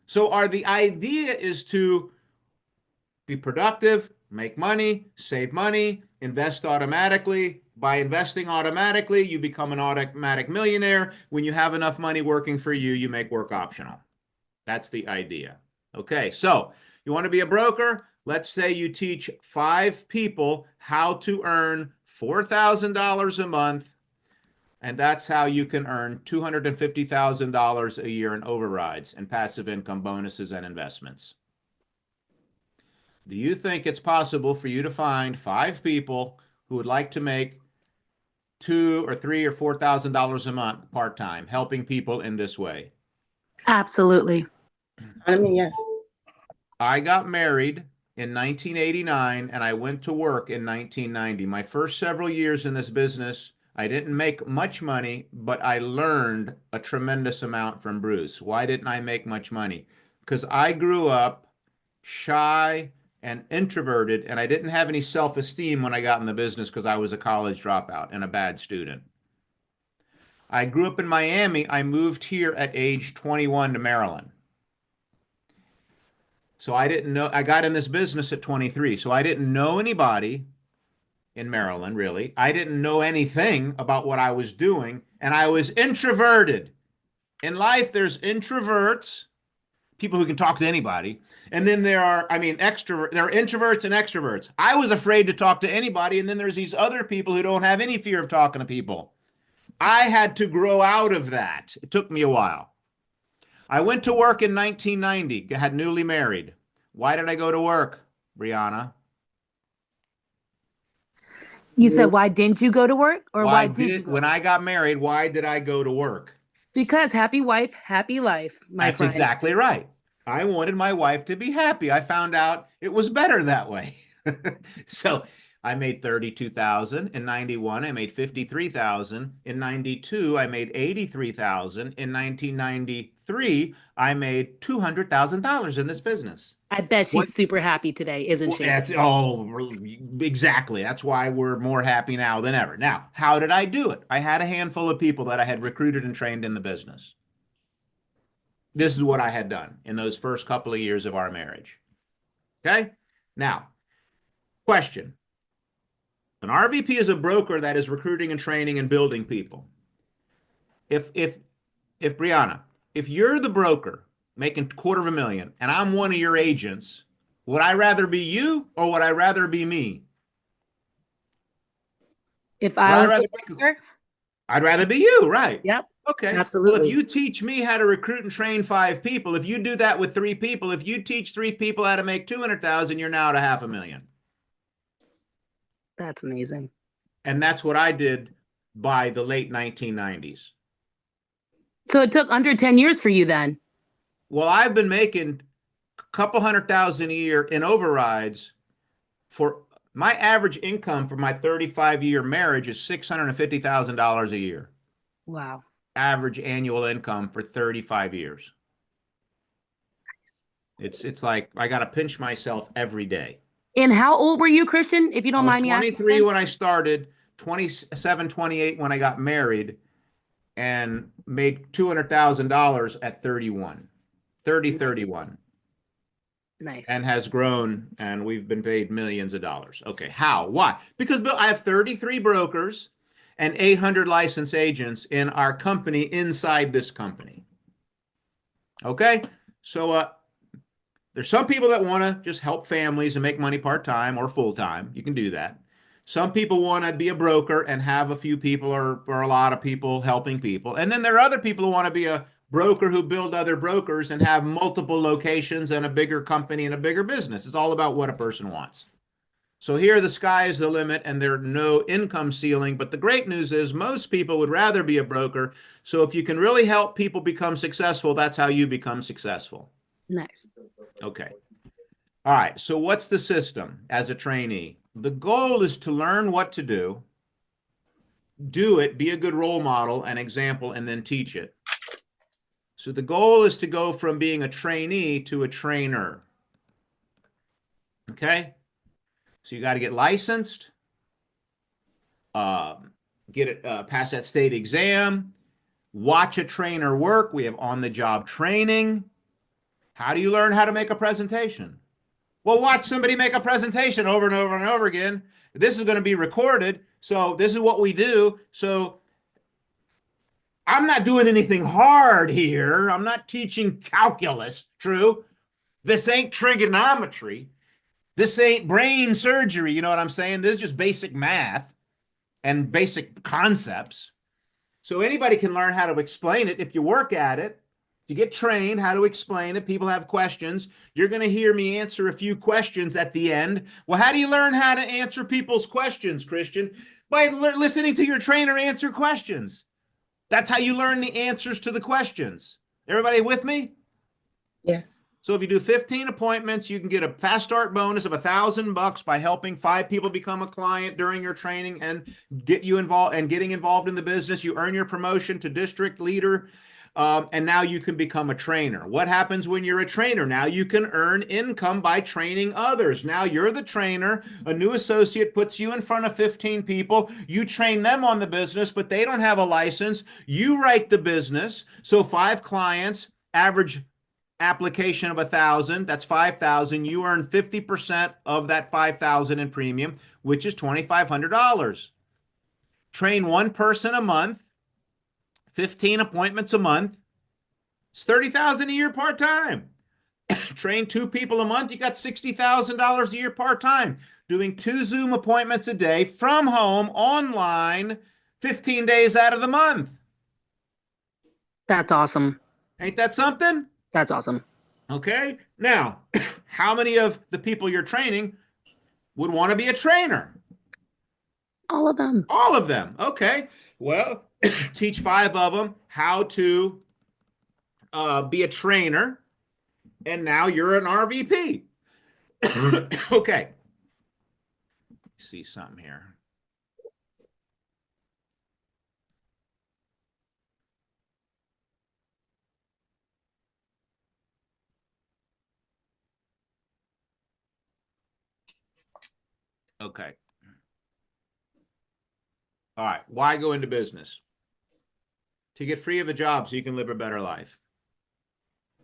So the idea is to be productive, make money, save money, invest automatically. By investing automatically, you become an automatic millionaire. When you have enough money working for you, you make work optional. That's the idea. Okay, so you want to be a broker? Let's say you teach 5 people how to earn $4,000 a month, and that's how you can earn $250,000 a year in overrides and passive income bonuses and investments. Do you think it's possible for you to find 5 people who would like to make $2,000 or $3,000 or $4,000 a month part-time, helping people in this way? Absolutely. I mean, yes. I got married in 1989 and I went to work in 1990. My first several years in this business, I didn't make much money, but I learned a tremendous amount from Bruce. Why didn't I make much money? Because I grew up shy and introverted, and I didn't have any self-esteem when I got in the business because I was a college dropout and a bad student. I grew up in Miami. I moved here at age 21 to Maryland. So I didn't know, I got in this business at 23. So I didn't know anybody in Maryland, really. I didn't know anything about what I was doing, and I was introverted. In life, there's introverts, people who can talk to anybody, and then there are, extrovert. There are introverts and extroverts. I was afraid to talk to anybody, and then there's these other people who don't have any fear of talking to people. I had to grow out of that. It took me a while. I went to work in 1990, had newly married. Why did I go to work, Brianna? You said, why didn't you go to work? Or why did you go? When I got married, why did I go to work? Because happy wife, happy life, my That's friend. exactly right. I wanted my wife to be happy. I found out it was better that way. So I made 32,000 in 91. I made 53,000 in 92. I made 83,000 in 1993. I made $200,000 in this business. I bet she's super happy today, isn't she? Exactly. That's why we're more happy now than ever. Now, how did I do it? I had a handful of people that I had recruited and trained in the business. This is what I had done in those first couple of years of our marriage. Okay? Now, question. An RVP is a broker that is recruiting and training and building people. If Brianna, if you're the broker making $250,000 and I'm one of your agents, would I rather be you or would I rather be me? If I was the broker, I'd rather be you, right? Yep. Okay. Absolutely. Well, if you teach me how to recruit and train 5 people, if you do that with 3 people, if you teach 3 people how to make 200,000, you're now at $500,000. That's amazing. And that's what I did by the late 1990s. So it took under 10 years for you then? Well, I've been making a couple $100,000 a year in overrides. For my average income for my 35-year marriage is $650,000 a year. Wow. Average annual income for 35 years. It's like I got to pinch myself every day. And how old were you, Christian, if you don't mind me asking? 23 when I started, 27, 28 when I got married, and made $200,000 at 31. Nice. And has grown, and we've been paid millions of dollars. Okay, how? Why? Because Bill, I have 33 brokers and 800 licensed agents in our company inside this company. Okay, so there's some people that want to just help families and make money part-time or full-time. You can do that. Some people want to be a broker and have a few people or a lot of people helping people. And then there are other people who want to be a broker who build other brokers and have multiple locations and a bigger company and a bigger business. It's all about what a person wants. So here the sky is the limit and there's no income ceiling. But the great news is most people would rather be a broker. So if you can really help people become successful, that's how you become successful. Nice. Okay. All right. So what's the system as a trainee? The goal is to learn what to do it, be a good role model and example, and then teach it. So the goal is to go from being a trainee to a trainer. Okay? So you got to get licensed, get it, pass that state exam, watch a trainer work. We have on-the-job training. How do you learn how to make a presentation? Well, watch somebody make a presentation over and over and over again. This is going to be recorded, so this is what we do. So I'm not doing anything hard here. I'm not teaching calculus, true? This ain't trigonometry. This ain't brain surgery, you know what I'm saying? This is just basic math and basic concepts. So anybody can learn how to explain it if you work at it. You get trained how to explain it. People have questions. You're going to hear me answer a few questions at the end. Well, how do you learn how to answer people's questions, Christian? By listening to your trainer answer questions. That's how you learn the answers to the questions. Everybody with me? Yes. So if you do 15 appointments, you can get a fast start bonus of $1,000 by helping 5 people become a client during your training and get you involved and getting involved in the business. You earn your promotion to district leader. And now you can become a trainer. What happens when you're a trainer? Now you can earn income by training others. Now you're the trainer. A new associate puts you in front of 15 people. You train them on the business, but they don't have a license. You write the business. So 5 clients, average application of 1,000, that's 5,000. You earn 50% of that 5,000 in premium, which is $2,500. Train one person a month, 15 appointments a month. It's 30,000 a year part-time. Train 2 people a month, you got $60,000 a year part-time. Doing 2 Zoom appointments a day from home, online, 15 days out of the month. That's awesome. Ain't that something? That's awesome. Okay. Now, how many of the people you're training would want to be a trainer? All of them. All of them. Okay. Well, teach 5 of them how to be a trainer, and now you're an RVP. Okay. See something here. Okay. All right. Why go into business? To get free of a job so you can live a better life.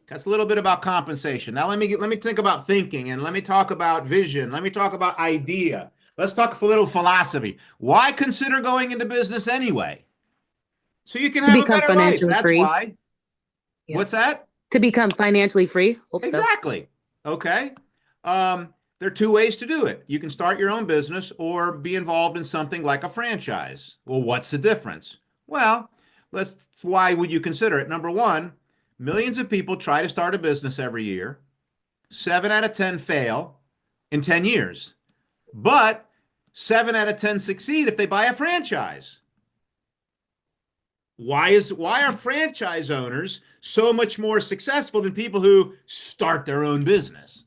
That's a little bit about compensation. Now let me think about thinking, and let me talk about vision. Let me talk about idea. Let's talk a little philosophy. Why consider going into business anyway? So you can To have a become better life. financially That's free. why. Yeah. What's that? To become financially free. Hope so. Exactly. Okay. There are 2 ways to do it. You can start your own business or be involved in something like a franchise. Well, what's the difference? Well, why would you consider it? Number one, millions of people try to start a business every year. 7 out of 10 fail in 10 years. But 7 out of 10 succeed if they buy a franchise. Why are franchise owners so much more successful than people who start their own business?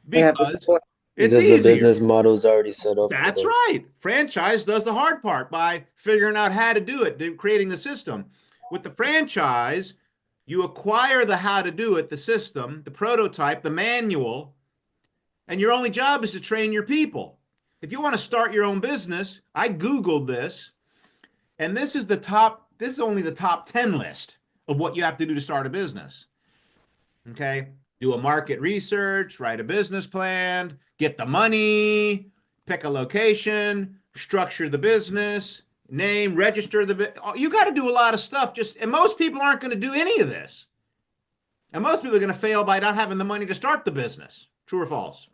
They have the Because support. it's Because the easier. business model is already set up for That's them. right. Franchise does the hard part by figuring out how to do it, creating the system. With the franchise, you acquire the how to do it, the system, the prototype, the manual, and your only job is to train your people. If you want to start your own business, I Googled this, and this is only the top 10 list of what you have to do to start a business. Okay. Do a market research, write a business plan, get the money, pick a location, structure the business, name, register you got to do a lot of stuff and most people aren't going to do any of this. And most people are going to fail by not having the money to start the business. True or false?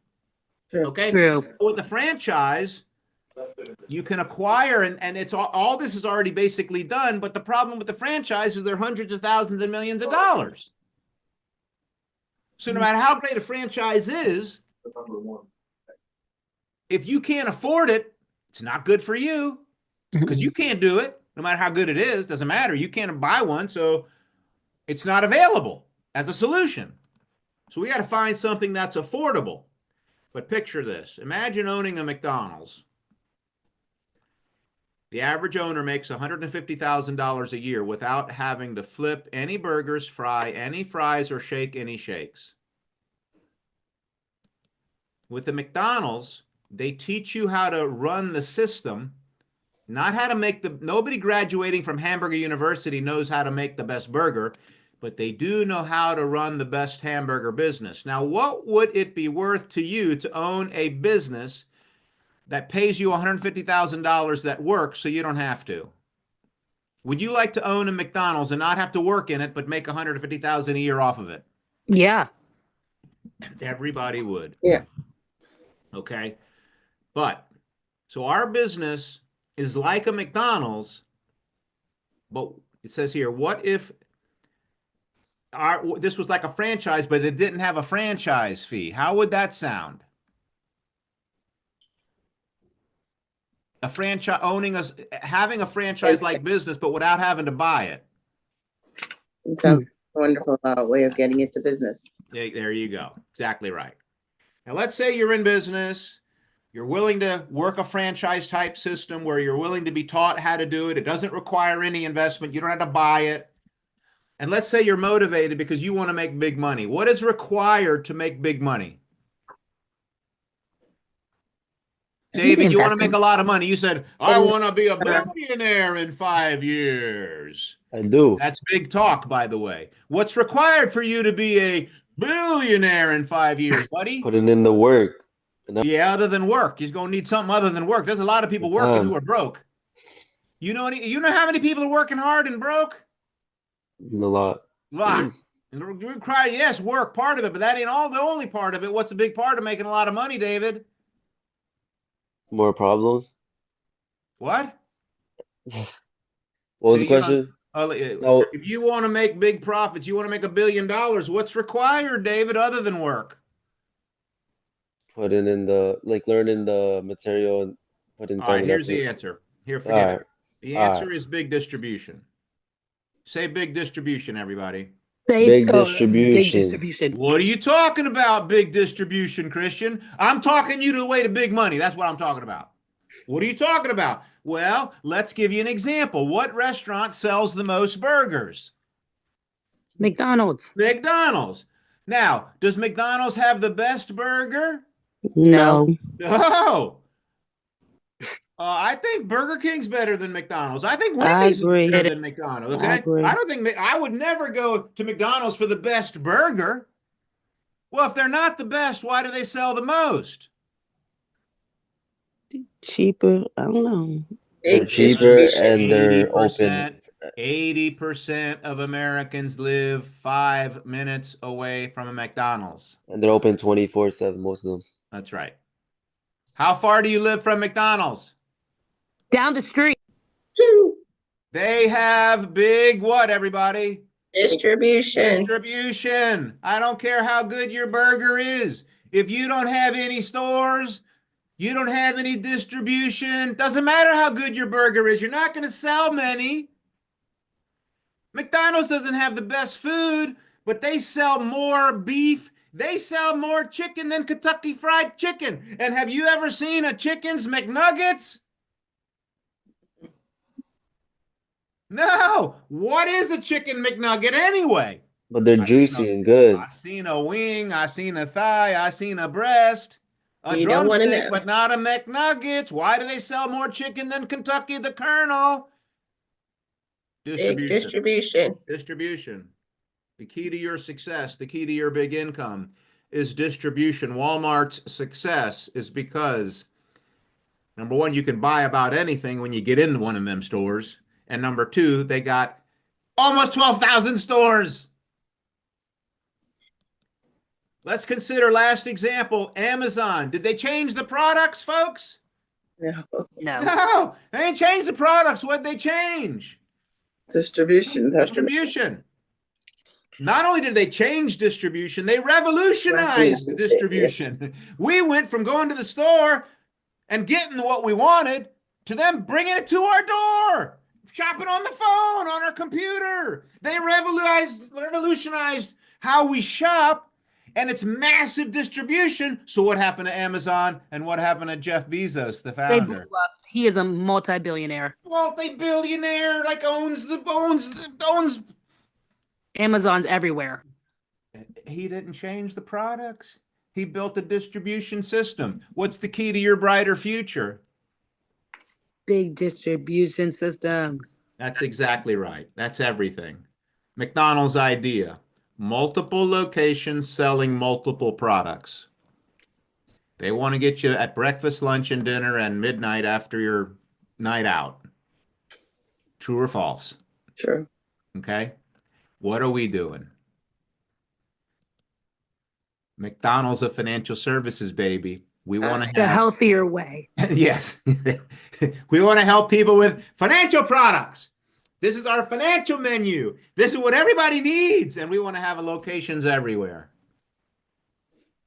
True. Okay. True. With the franchise, you can acquire, and it's all this is already basically done. But the problem with the franchise is they're hundreds of thousands and millions of dollars. So no matter how great a franchise is, if you can't afford it, it's not good for you because you can't do it. No matter how good it is, doesn't matter. You can't buy one, so it's not available as a solution. So we got to find something that's affordable. But picture this. Imagine owning a McDonald's. The average owner makes $150,000 a year without having to flip any burgers, fry any fries, or shake any shakes. With the McDonald's, they teach you how to run the system, not how to make nobody graduating from Hamburger University knows how to make the best burger, but they do know how to run the best hamburger business. Now, what would it be worth to you to own a business that pays you $150,000 that works so you don't have to? Would you like to own a McDonald's and not have to work in it, but make $150,000 a year off of it? Yeah. Everybody would. Yeah. Okay. But so our business is like a McDonald's, but it says here, what if this was like a franchise, but it didn't have a franchise fee? How would that sound? A franchise having a franchise-like business, but without having to buy it. It sounds like a wonderful way of getting into business. Yeah, there you go. Exactly right. Now, let's say you're in business. You're willing to work a franchise type system where you're willing to be taught how to do it. It doesn't require any investment. You don't have to buy it. And let's say you're motivated because you want to make big money. What is required to make big money? David, you want to make a lot of money. You said, I want to be a billionaire in 5 years. I do. That's big talk, by the way. What's required for you to be a billionaire in 5 years, buddy? Putting in the work. Yeah, other than work. He's going to need something other than work. There's a lot of people working who are broke. You know how many people are working hard and broke? A lot. Lot. Yes, work, part of it, but that ain't the only part of it. What's a big part of making a lot of money, David? More problems. What? What was the question? No. If you want to make big profits, you want to make $1 billion, what's required, David, other than work? Putting in learning the material and putting time. All right, here's the answer. Here, forget it. The answer is big distribution. Say big distribution, everybody. Say big distribution. Big distribution. What are you talking about, big distribution, Christian? I'm talking you to the way to big money. That's what I'm talking about. What are you talking about? Well, let's give you an example. What restaurant sells the most burgers? McDonald's. McDonald's. Now, does McDonald's have the best burger? No. No. I think Burger King's better than McDonald's. I think Wendy's is better than McDonald's. Okay. I would never go to McDonald's for the best burger. Well, if they're not the best, why do they sell the most? Cheaper. I don't know. They're cheaper and they're open. 80% of Americans live 5 minutes away from a McDonald's. And they're open 24/7, most of them. That's right. How far do you live from McDonald's? Down the street. They have big what, everybody? Distribution. Distribution. I don't care how good your burger is. If you don't have any stores, you don't have any distribution. Doesn't matter how good your burger is. You're not going to sell many. McDonald's doesn't have the best food, but they sell more beef. They sell more chicken than Kentucky Fried Chicken. And have you ever seen a Chicken's McNuggets? No. What is a chicken McNugget anyway? But they're juicy and good. I seen a wing, I seen a thigh, I seen a breast, a You don't wanna drumstick, know. but not a McNugget. Why do they sell more chicken than Kentucky the Colonel? Big distribution. Distribution. The key to your success, the key to your big income is distribution. Walmart's success is because, number one, you can buy about anything when you get into one of them stores. And number two, they got almost 12,000 stores. Let's consider last example, Amazon. Did they change the products, folks? No. No, they ain't changed the products. What'd they change? Distribution. Distribution. Not only did they change distribution, they revolutionized distribution. We went from going to the store and getting what we wanted to them bringing it to our door, shopping on the phone, on our computer. They revolutionized how we shop, and it's massive distribution. So what happened to Amazon and what happened to Jeff Bezos, the They blew founder? up. He is a multi-billionaire. Multi-billionaire, like owns. Amazon's everywhere. He didn't change the products. He built a distribution system. What's the key to your brighter future? Big distribution systems. That's exactly right. That's everything. McDonald's idea, multiple locations selling multiple products. They want to get you at breakfast, lunch, and dinner and midnight after your night out. True or false? True. Okay. What are we doing? McDonald's a financial services baby. We want to The have healthier way. yes. We want to help people with financial products. This is our financial menu. This is what everybody needs. And we want to have locations everywhere.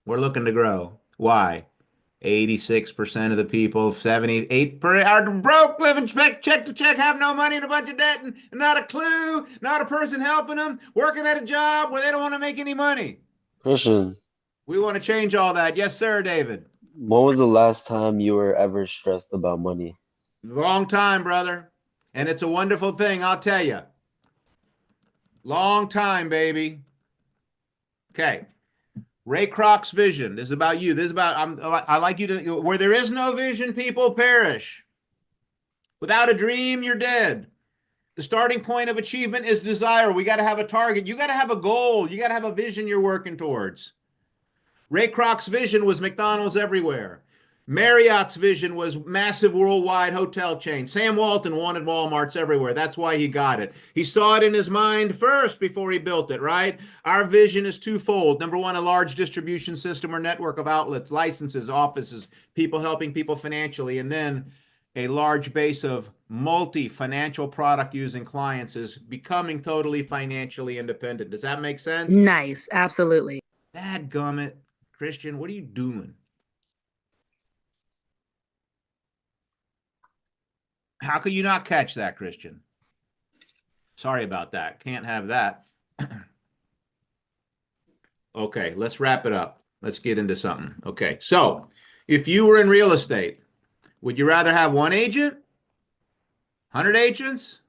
We're looking to grow. Why? 86% of the people, 78% are broke, living check to check, have no money and a bunch of debt, and not a clue, not a person helping them, working at a job where they don't want to make any money. Christian, We want to change all that. Yes, sir, David. when was the last time you were ever stressed about money? Long time, brother. And it's a wonderful thing, I'll tell you. Long time, baby. Okay. Ray Kroc's vision. This is about you. This is about, I like you to, where there is no vision, people perish. Without a dream, you're dead. The starting point of achievement is desire. We got to have a target. You got to have a goal. You got to have a vision you're working towards. Ray Kroc's vision was McDonald's everywhere. Marriott's vision was massive worldwide hotel chain. Sam Walton wanted Walmarts everywhere. That's why he got it. He saw it in his mind first before he built it, right? Our vision is twofold. Number one, a large distribution system or network of outlets, licenses, offices, people helping people financially, and then a large base of multi-financial product using clients is becoming totally financially independent. Does that make sense? Nice. Absolutely. Dadgummit. Christian, what are you doing? How could you not catch that, Christian? Sorry about that. Can't have that. Okay, let's wrap it up. Let's get into something. Okay, so if you were in real estate, would you rather have one agent, 100 agents,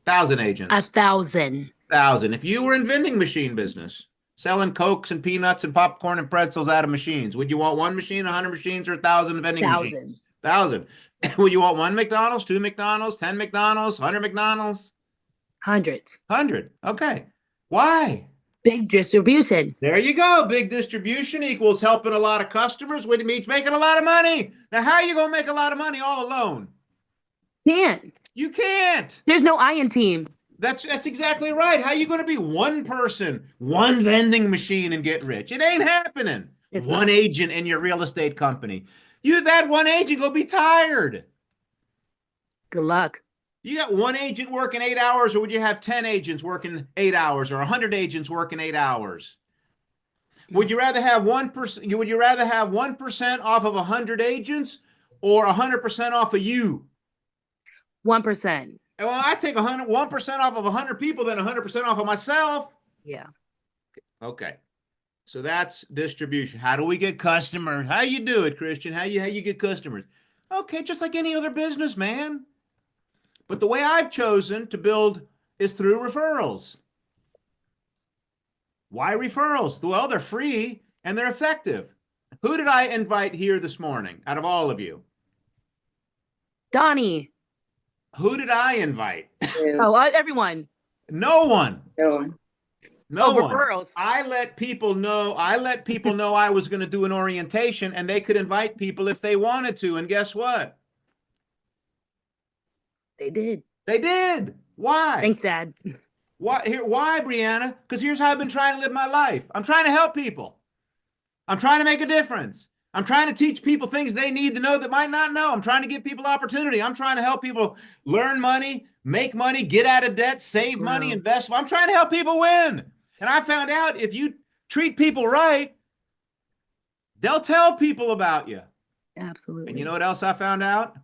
1,000 agents? 1,000. 1,000. If you were in vending machine business, selling Cokes and peanuts and popcorn and pretzels out of machines, would you want one machine, 100 machines, or 1,000 vending machines? 1,000. Would you want one McDonald's, 2 McDonald's, 10 McDonald's, 100 McDonald's? Hundreds. 100. Okay. Why? Big distribution. There you go. Big distribution equals helping a lot of customers, which means making a lot of money. Now, how are you going to make a lot of money all alone? Can't. You can't. There's no iron team. That's exactly right. How are you going to be one person, one vending machine and get rich? It ain't happening. It's one not. agent in your real estate company. That one agent will be tired. Good luck. You got one agent working 8 hours, or would you have 10 agents working 8 hours, or 100 agents working 8 hours? Would you rather have 1%? Would you rather have 1% off of 100 agents, or 100% off of you? 1%. Well, I take 1% off of 100 people than 100% off of myself. Yeah. Okay. So that's distribution. How do we get customers? How you do it, Christian? How you get customers? Okay, just like any other business, man. But the way I've chosen to build is through referrals. Why referrals? Well, they're free and they're effective. Who did I invite here this morning out of all of you? Donnie. Who did I invite? Oh, everyone. No one. No one. No one. Referrals. I let people know I was going to do an orientation and they could invite people if they wanted to. And guess what? They did. They did. Why? Thanks, Dad. Why, Brianna? Because here's how I've been trying to live my life. I'm trying to help people. I'm trying to make a difference. I'm trying to teach people things they need to know that might not know. I'm trying to give people opportunity. I'm trying to help people learn money, make money, get out of debt, save money, invest. I'm trying to help people win. And I found out if you treat people right, they'll tell people about you. Absolutely. And you know what else I found out?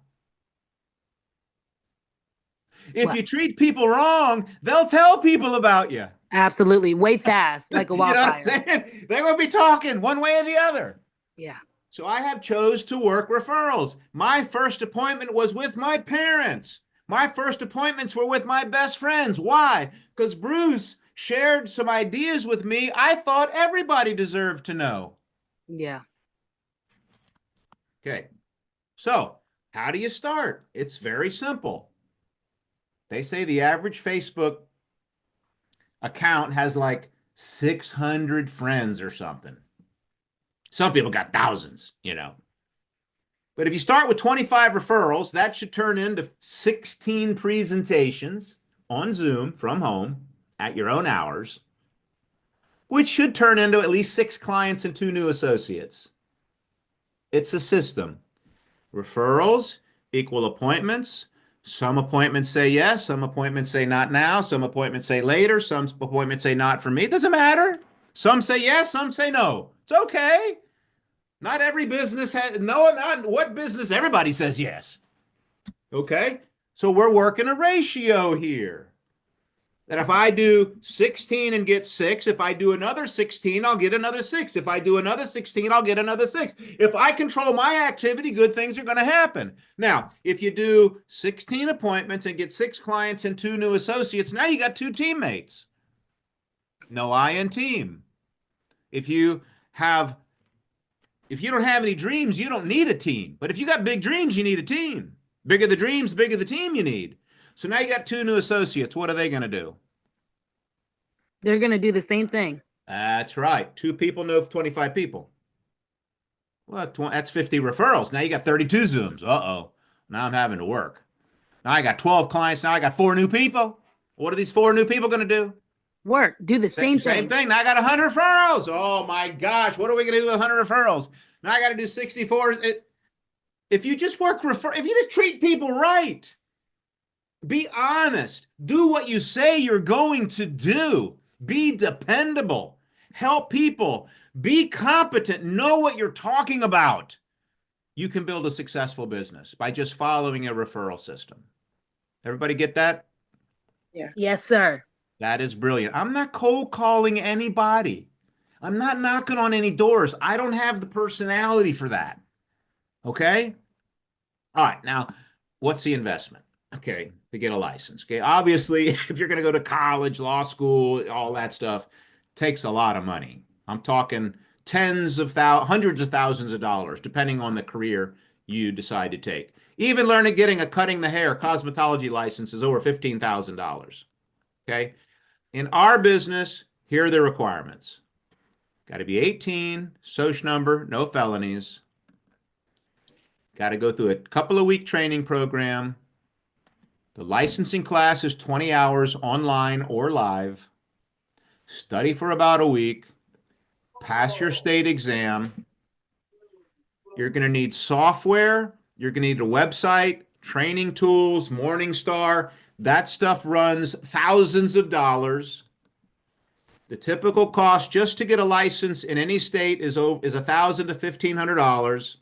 If you treat people wrong, they'll tell people about you. Absolutely. Way fast, like a You know what I'm wildfire. saying? They're going to be talking one way or the other. Yeah. So I have chose to work referrals. My first appointment was with my parents. My first appointments were with my best friends. Why? Because Bruce shared some ideas with me I thought everybody deserved to know. Yeah. Okay. So how do you start? It's very simple. They say the average Facebook account has like 600 friends or something. Some people got thousands, you know. But if you start with 25 referrals, that should turn into 16 presentations on Zoom from home at your own hours, which should turn into at least 6 clients and 2 new associates. It's a system. Referrals equal appointments. Some appointments say yes, some appointments say not now, some appointments say later, some appointments say not for me. It doesn't matter. Some say yes, some say no. It's okay. Not every business has, no, not what business everybody says yes. Okay. So we're working a ratio here. That if I do 16 and get 6, if I do another 16, I'll get another 6. If I do another 16, I'll get another 6. If I control my activity, good things are going to happen. Now, if you do 16 appointments and get 6 clients and 2 new associates, now you got 2 teammates. No I in team. If you don't have any dreams, you don't need a team. But if you got big dreams, you need a team. Bigger the dreams, bigger the team you need. So now you got 2 new associates. What are they going to do? They're going to do the same thing. That's right. 2 people know 25 people. Well, that's 50 referrals. Now you got 32 Zooms. Uh-oh. Now I'm having to work. Now I got 12 clients. Now I got 4 new people. What are these 4 new people going to do? Work. Do the same Same thing. thing. Now I got 100 referrals. Oh my gosh. What are we going to do with 100 referrals? Now I got to do 64. If you just if you just treat people right, be honest, do what you say you're going to do, be dependable, help people, be competent, know what you're talking about, you can build a successful business by just following a referral system. Everybody get that? Yeah. Yes, sir. That is brilliant. I'm not cold calling anybody. I'm not knocking on any doors. I don't have the personality for that. Okay? All right. Now, what's the investment? Okay, to get a license. Okay, obviously, if you're going to go to college, law school, all that stuff, takes a lot of money. I'm talking hundreds of thousands of dollars, depending on the career you decide to take. Even getting a cutting the hair cosmetology license is over $15,000. Okay, in our business, here are the requirements. Got to be 18, social number, no felonies. Got to go through a couple of week training program. The licensing class is 20 hours online or live. Study for about a week. Pass your state exam. You're going to need software. You're going to need a website, training tools, Morningstar. That stuff runs thousands of dollars. The typical cost just to get a license in any state is $1,000 to $1,500.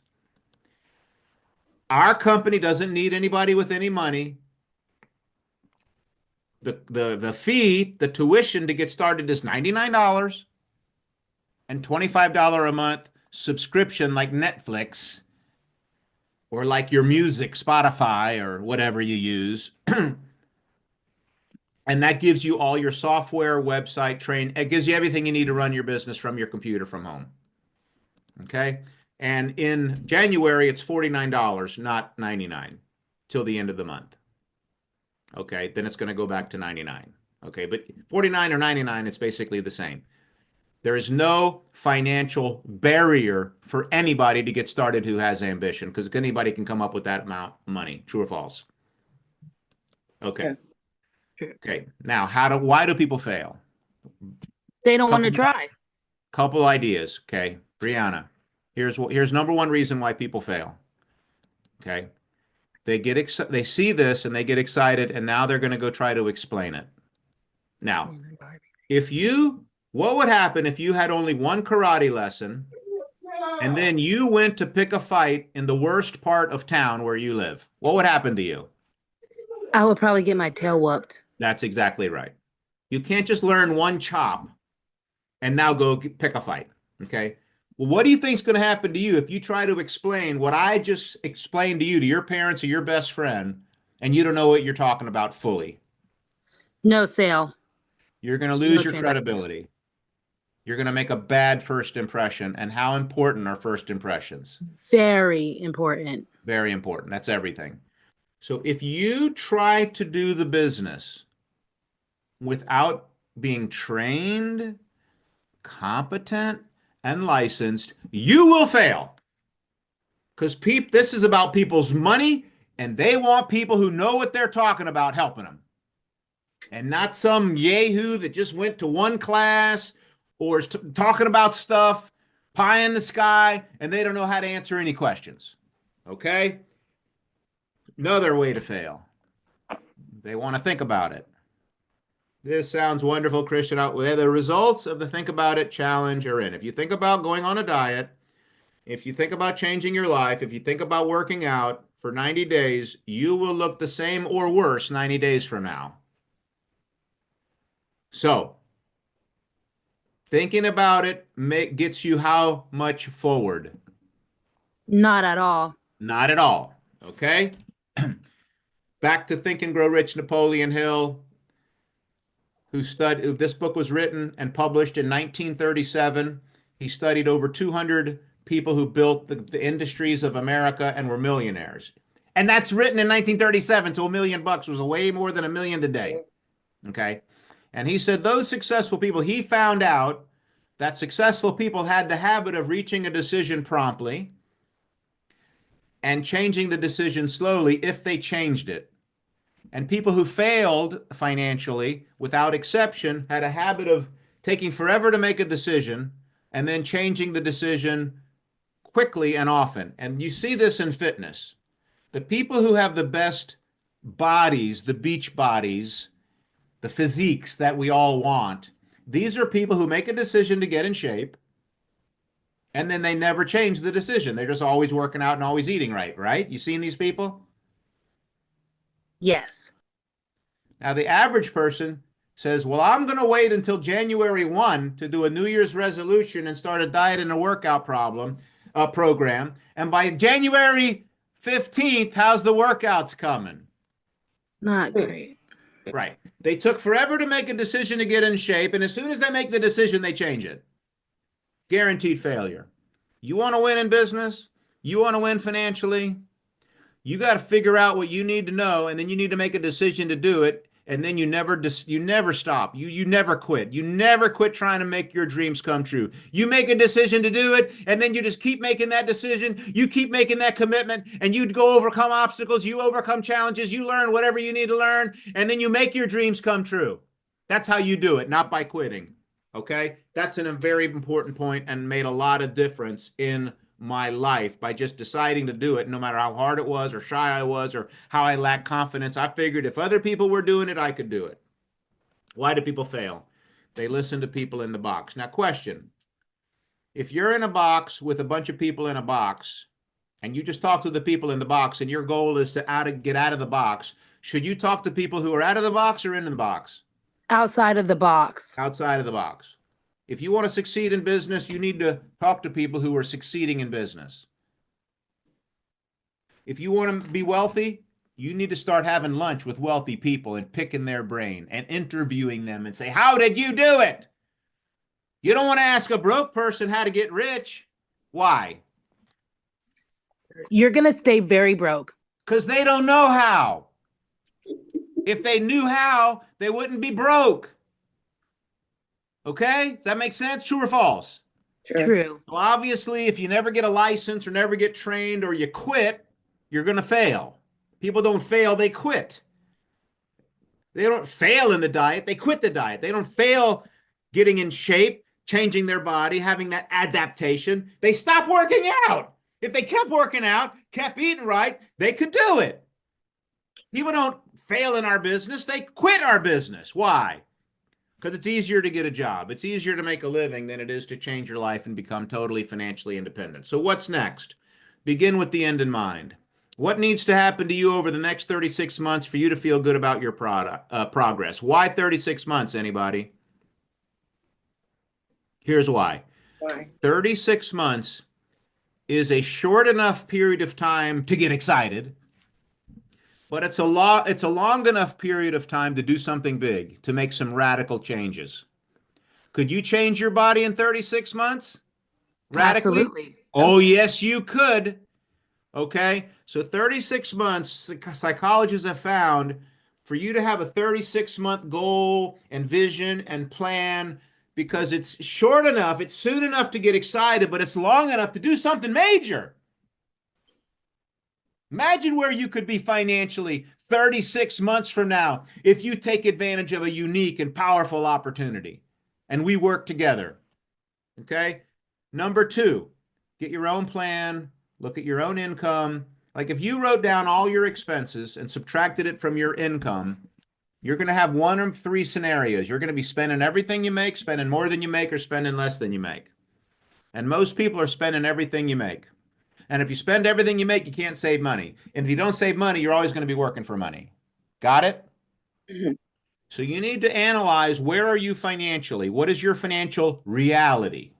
Our company doesn't need anybody with any money. The fee, the tuition to get started is $99 and $25 a month subscription like Netflix or like your music, Spotify or whatever you use. And that gives you all your software, website, it gives you everything you need to run your business from your computer from home. Okay? And in January, it's $49, not $99 till the end of the month. Okay, then it's going to go back to 99. Okay, but 49 or 99, it's basically the same. There is no financial barrier for anybody to get started who has ambition because anybody can come up with that amount of money. True or false? Okay. Okay. Now, why do people fail? They don't want to try. Couple ideas. Okay, Brianna. Here's number one reason why people fail. Okay. They see this and they get excited, and now they're going to go try to explain it. Now, what would happen if you had only one karate lesson and then you went to pick a fight in the worst part of town where you live? What would happen to you? I would probably get my tail whooped. That's exactly right. You can't just learn one chop and now go pick a fight. Okay. Well, what do you think is going to happen to you if you try to explain what I just explained to you, to your parents or your best friend, and you don't know what you're talking about fully? No sale. You're going to No lose your transaction. credibility. You're going to make a bad first impression. And how important are first impressions? Very important. Very important. That's everything. So if you try to do the business without being trained, competent, and licensed, you will fail. Because this is about people's money, and they want people who know what they're talking about helping them. And not some yahoo that just went to one class or is talking about stuff, pie in the sky, and they don't know how to answer any questions. Okay? Another way to fail. They want to think about it. This sounds wonderful, Christian. The results of the Think About It challenge are in. If you think about going on a diet, if you think about changing your life, if you think about working out for 90 days, you will look the same or worse 90 days from now. So, thinking about it gets you how much forward? Not at all. Not at all. Okay? Back to Think and Grow Rich, Napoleon Hill, this book was written and published in 1937. He studied over 200 people who built the industries of America and were millionaires. And that's written in 1937, so $1 million was way more than $1 million today. Okay? And he said those successful people, he found out that successful people had the habit of reaching a decision promptly and changing the decision slowly if they changed it. And people who failed financially, without exception, had a habit of taking forever to make a decision and then changing the decision quickly and often. And you see this in fitness. The people who have the best bodies, the beach bodies, the physiques that we all want, these are people who make a decision to get in shape, and then they never change the decision. They're just always working out and always eating right? You seen these people? Yes. Now, the average person says, well, I'm going to wait until January 1 to do a New Year's resolution and start a diet and a workout program. And by January 15th, how's the workouts coming? Not great. Right. They took forever to make a decision to get in shape, and as soon as they make the decision, they change it. Guaranteed failure. You want to win in business? You want to win financially? You got to figure out what you need to know, and then you need to make a decision to do it. And then you never stop. You never quit. You never quit trying to make your dreams come true. You make a decision to do it, and then you just keep making that decision. You keep making that commitment, and you go overcome obstacles. You overcome challenges. You learn whatever you need to learn, and then you make your dreams come true. That's how you do it, not by quitting. Okay? That's a very important point and made a lot of difference in my life by just deciding to do it, no matter how hard it was or shy I was or how I lacked confidence. I figured if other people were doing it, I could do it. Why do people fail? They listen to people in the box. Now, question. If you're in a box with a bunch of people in a box and you just talk to the people in the box and your goal is to get out of the box, should you talk to people who are out of the box or in the box? Outside of the box. Outside of the box. If you want to succeed in business, you need to talk to people who are succeeding in business. If you want to be wealthy, you need to start having lunch with wealthy people and picking their brain and interviewing them and say, how did you do it? You don't want to ask a broke person how to get rich. Why? You're going to stay very broke. Because they don't know how. If they knew how, they wouldn't be broke. Okay? Does that make sense? True or false? Sure. True. Well, obviously, if you never get a license or never get trained or you quit, you're going to fail. People don't fail, they quit. They don't fail in the diet, they quit the diet. They don't fail getting in shape, changing their body, having that adaptation. They stop working out. If they kept working out, kept eating right, they could do it. People don't fail in our business, they quit our business. Why? Because it's easier to get a job. It's easier to make a living than it is to change your life and become totally financially independent. So what's next? Begin with the end in mind. What needs to happen to you over the next 36 months for you to feel good about your progress? Why 36 months, anybody? Here's why. Why? 36 months is a short enough period of time to get excited, but it's a long enough period of time to do something big, to make some radical changes. Could you change your body in 36 months? Radically? Absolutely. Oh, yes, you could. Okay, so 36 months, psychologists have found for you to have a 36-month goal and vision and plan, because it's short enough, it's soon enough to get excited, but it's long enough to do something major. Imagine where you could be financially 36 months from now if you take advantage of a unique and powerful opportunity and we work together. Okay, number 2, get your own plan. Look at your own income. Like if you wrote down all your expenses and subtracted it from your income, you're going to have one of 3 scenarios. You're going to be spending everything you make, spending more than you make, or spending less than you make. And most people are spending everything you make. And if you spend everything you make, you can't save money. And if you don't save money, you're always going to be working for money. Got it? Mhm. So you need to analyze, where are you financially? What is your financial reality?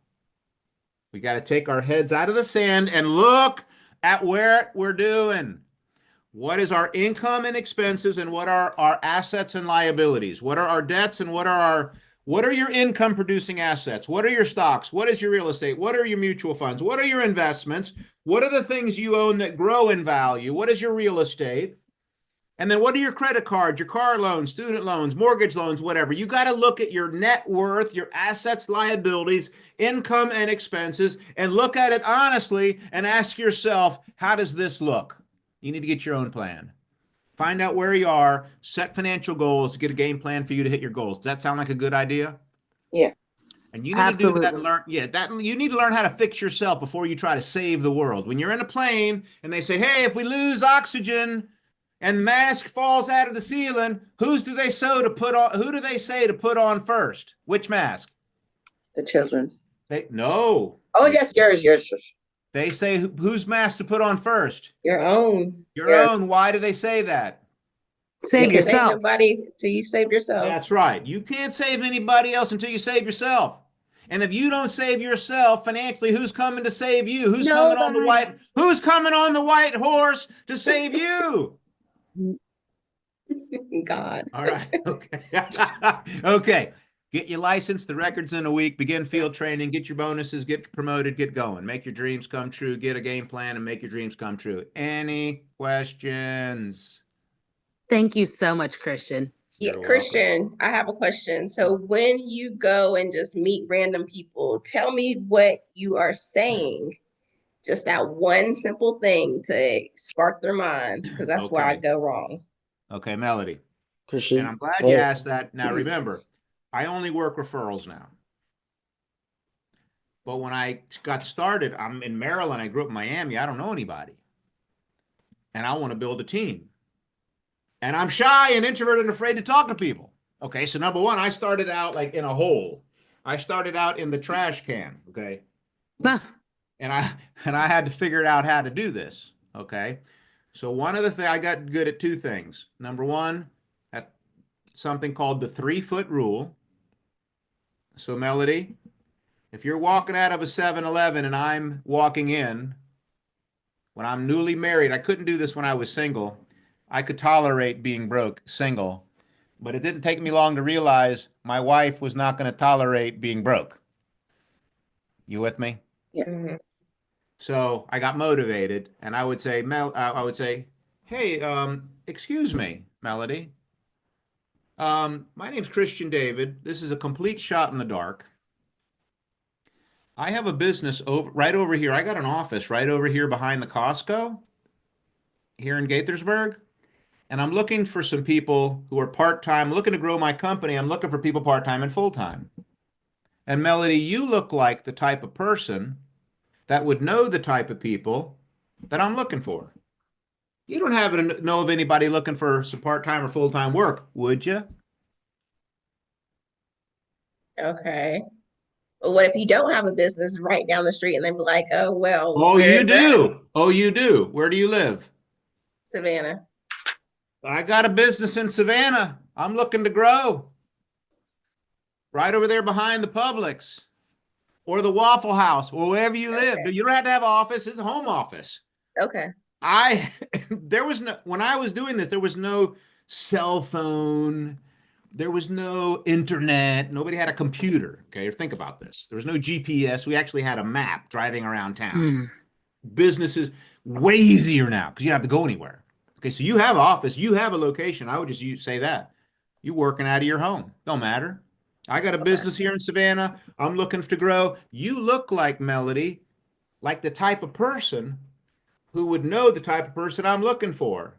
We got to take our heads out of the sand and look at where we're doing. What is our income and expenses, and what are our assets and liabilities? What are our debts, and what are your income producing assets? What are your stocks? What is your real estate? What are your mutual funds? What are your investments? What are the things you own that grow in value? What is your real estate? And then what are your credit cards, your car loans, student loans, mortgage loans, whatever? You got to look at your net worth, your assets, liabilities, income, and expenses, and look at it honestly and ask yourself, how does this look? You need to get your own plan. Find out where you are, set financial goals, get a game plan for you to hit your goals. Does that sound like a good idea? Yeah. And you need to do that and Absolutely. learn, you need to learn how to fix yourself before you try to save the world. When you're in a plane and they say, hey, if we lose oxygen and the mask falls out of the ceiling, who do they say to put on first? Which mask? The children's. No. Oh, yes, yours. They say whose mask to put on first? Your own. Your own. Why do they say that? Save You can't save yourself. nobody till you save yourself. That's right. You can't save anybody else until you save yourself. And if you don't save yourself financially, who's coming to save you? Who's coming on the white horse to save you? God. All right. Okay. Okay. Get your license, the record's in a week, begin field training, get your bonuses, get promoted, get going. Make your dreams come true, get a game plan, and make your dreams come true. Any questions? Thank you so much, Christian. Yeah, You're welcome. Christian, I have a question. So when you go and just meet random people, tell me what you are saying. Just that one simple thing to spark their mind, because that's where I Okay. go wrong. Okay, Melody. Christian. And I'm glad you asked that. Now remember, I only work referrals now. But when I got started, I'm in Maryland. I grew up in Miami. I don't know anybody. And I want to build a team. And I'm shy and introverted and afraid to talk to people. Okay, so number one, I started out like in a hole. I started out in the trash can. Okay. Ah, And I had to figure out how to do this. Okay. So one of the things, I got good at 2 things. Number one, at something called the 3-foot rule. So Melody, if you're walking out of a 7-Eleven and I'm walking in, when I'm newly married, I couldn't do this when I was single. I could tolerate being broke, single, but it didn't take me long to realize my wife was not going to tolerate being broke. You with me? Yeah. Mhm. So I got motivated, and I would say, hey, excuse me, Melody. My name's Christian David. This is a complete shot in the dark. I have a business right over here. I got an office right over here behind the Costco here in Gaithersburg. And I'm looking for some people who are part-time, looking to grow my company. I'm looking for people part-time and full-time. And Melody, you look like the type of person that would know the type of people that I'm looking for. You don't happen to know of anybody looking for some part-time or full-time work, would you? Okay. But what if you don't have a business right down the street and they be like, oh, well, Oh, where you is that? do. Oh, you do. Where do you live? Savannah. I got a business in Savannah. I'm looking to grow. Right over there behind the Publix or the Waffle House or wherever you live. Okay. You don't have to have an office. It's a home office. Okay. There was no, when I was doing this, there was no cell phone. There was no internet. Nobody had a computer. Okay. Think about this. There was no GPS. We actually had a map driving around town. Business is way easier now because you don't have to go anywhere. Okay. So you have an office, you have a location. I would just say that. You working out of your home. Don't matter. I got a business here in Savannah. I'm looking to grow. You look like Melody, like the type of person who would know the type of person I'm looking for.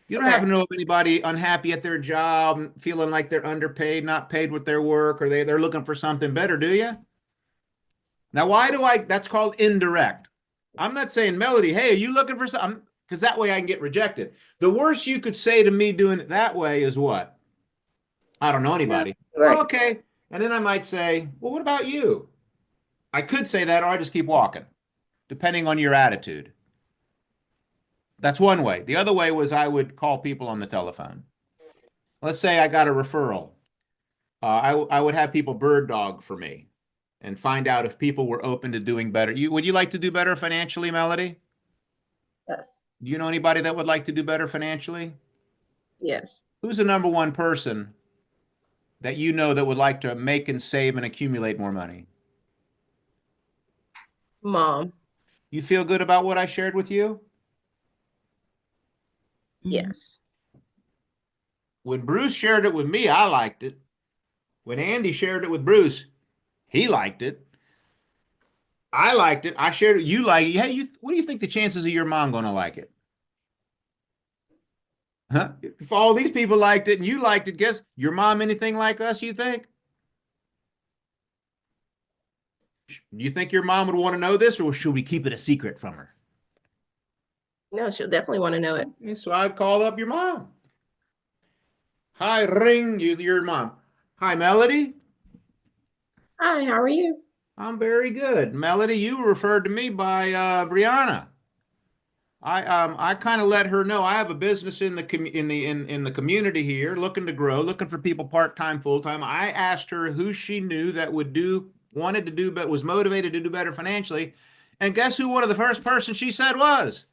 You don't have to know of anybody unhappy at their job, feeling like they're underpaid, not paid with their work, or they're looking for something better, do you? Now, that's called indirect. I'm not saying, Melody, hey, are you looking for something? Because that way I can get rejected. The worst you could say to me doing it that way is what? I don't know anybody. Right. Oh, okay. And then I might say, well, what about you? I could say that, or I just keep walking, depending on your attitude. That's one way. The other way was I would call people on the telephone. Let's say I got a referral. I would have people bird dog for me and find out if people were open to doing better. Would you like to do better financially, Melody? Yes. Do you know anybody that would like to do better financially? Yes. Who's the number one person that you know that would like to make and save and accumulate more money? Mom. You feel good about what I shared with you? Yes. When Bruce shared it with me, I liked it. When Andy shared it with Bruce, he liked it. I liked it. I shared it. You like it. Hey, what do you think the chances of your mom going to like it? Huh? If all these people liked it and you liked it, guess your mom anything like us, you think? You think your mom would want to know this, or should we keep it a secret from her? No, she'll definitely want to know it. Okay, so I'd call up your mom. Hi, ring your mom. Hi, Melody. Hi, how are you? I'm very good. Melody, you were referred to me by Brianna. I kind of let her know I have a business in the community here, looking to grow, looking for people part-time, full-time. I asked her who she knew that wanted to do, but was motivated to do better financially. And guess who one of the first person she said was?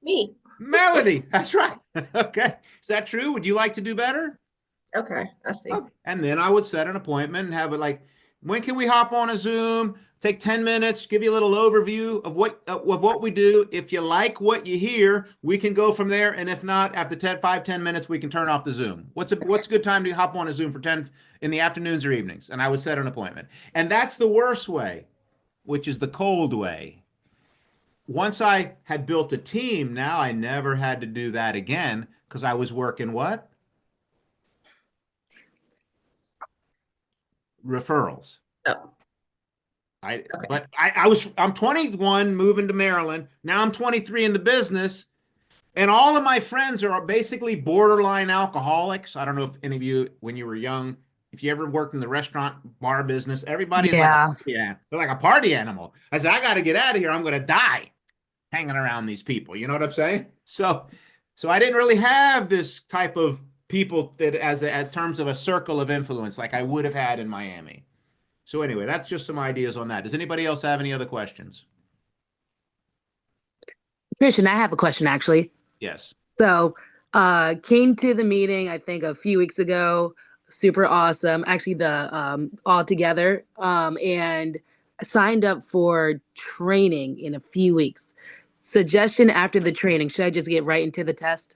Me. Melody. That's right. Okay. Is that true? Would you like to do better? Okay, I see. Okay. And then I would set an appointment and have it like, when can we hop on a Zoom? Take 10 minutes, give you a little overview of what we do. If you like what you hear, we can go from there. And if not, after 10 minutes, we can turn off the Zoom. What's a good time to hop on a Zoom for 10 in the afternoons or evenings? And I would set an appointment. And that's the worst way, which is the cold way. Once I had built a team, now I never had to do that again because I was working what? Referrals. Oh. I'm 21 moving to Maryland. Now I'm 23 in the business, and all of my friends are basically borderline alcoholics. I don't know if any of you, when you were young, if you ever worked in the restaurant bar business, everybody's they're like a party animal. I said, I got to get out of here. I'm going to die hanging around these people. You know what I'm saying? So I didn't really have this type of people that as terms of a circle of influence like I would have had in Miami. So anyway, that's just some ideas on that. Does anybody else have any other questions? Christian, I have a question actually. Yes. So, came to the meeting, I think a few weeks ago, super awesome. Actually, the all together, and signed up for training in a few weeks. Suggestion after the training, should I just get right into the test?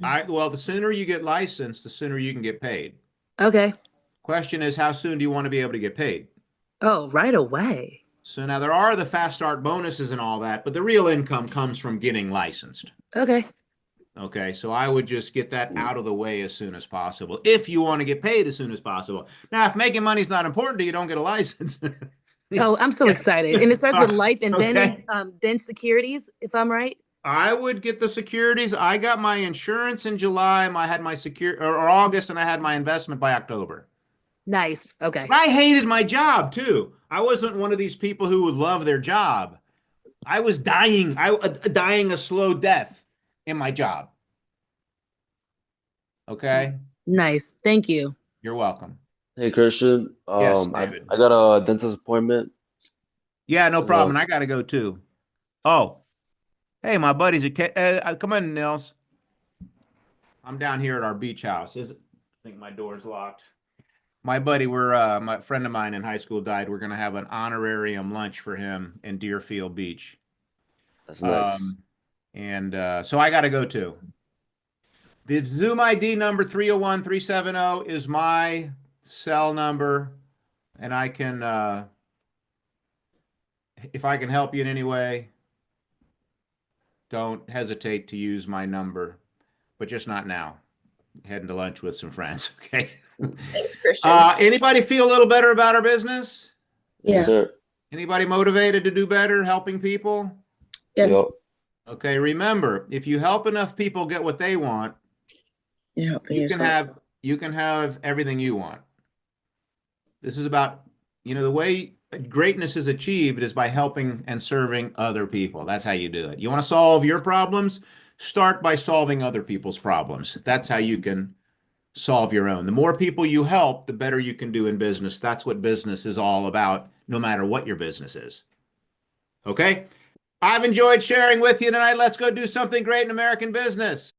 Well, the sooner you get licensed, the sooner you can get paid. Okay. Question is, how soon do you want to be able to get paid? Oh, right away. So now there are the fast start bonuses and all that, but the real income comes from getting licensed. Okay. Okay, so I would just get that out of the way as soon as possible if you want to get paid as soon as possible. Now, if making money is not important to you, don't get a license. Oh, I'm so excited. And it starts with life and Okay. then securities, if I'm right. I would get the securities. I got my insurance in July. I had my or August, and I had my investment by October. Nice. Okay. I hated my job too. I wasn't one of these people who would love their job. I was dying. Dying a slow death in my job. Okay. Nice. Thank you. You're welcome. Hey Christian, Yes, David. I got a dentist appointment. Yeah, no problem. Uh, And I got to go too. Oh, hey, my buddies. Come in, Nils. I'm down here at our beach house. I think my door's locked. My buddy, my friend of mine in high school died. We're gonna have an honorarium lunch for him in Deerfield Beach. that's nice. And so I got to go too. The Zoom ID number 301-370 is my cell number, and I can, if I can help you in any way, don't hesitate to use my number, but just not now. Heading to lunch with some friends, okay? Thanks, Christian. Anybody feel a little better about our business? Yes, Yeah. sir. Anybody motivated to do better, helping people? Yes. Yep. Okay, remember, if you help enough people get what they want, You're helping you can yourself. have everything you want. This is about, the way greatness is achieved is by helping and serving other people. That's how you do it. You want to solve your problems? Start by solving other people's problems. That's how you can solve your own. The more people you help, the better you can do in business. That's what business is all about, no matter what your business is. Okay? I've enjoyed sharing with you tonight. Let's go do something great in American business.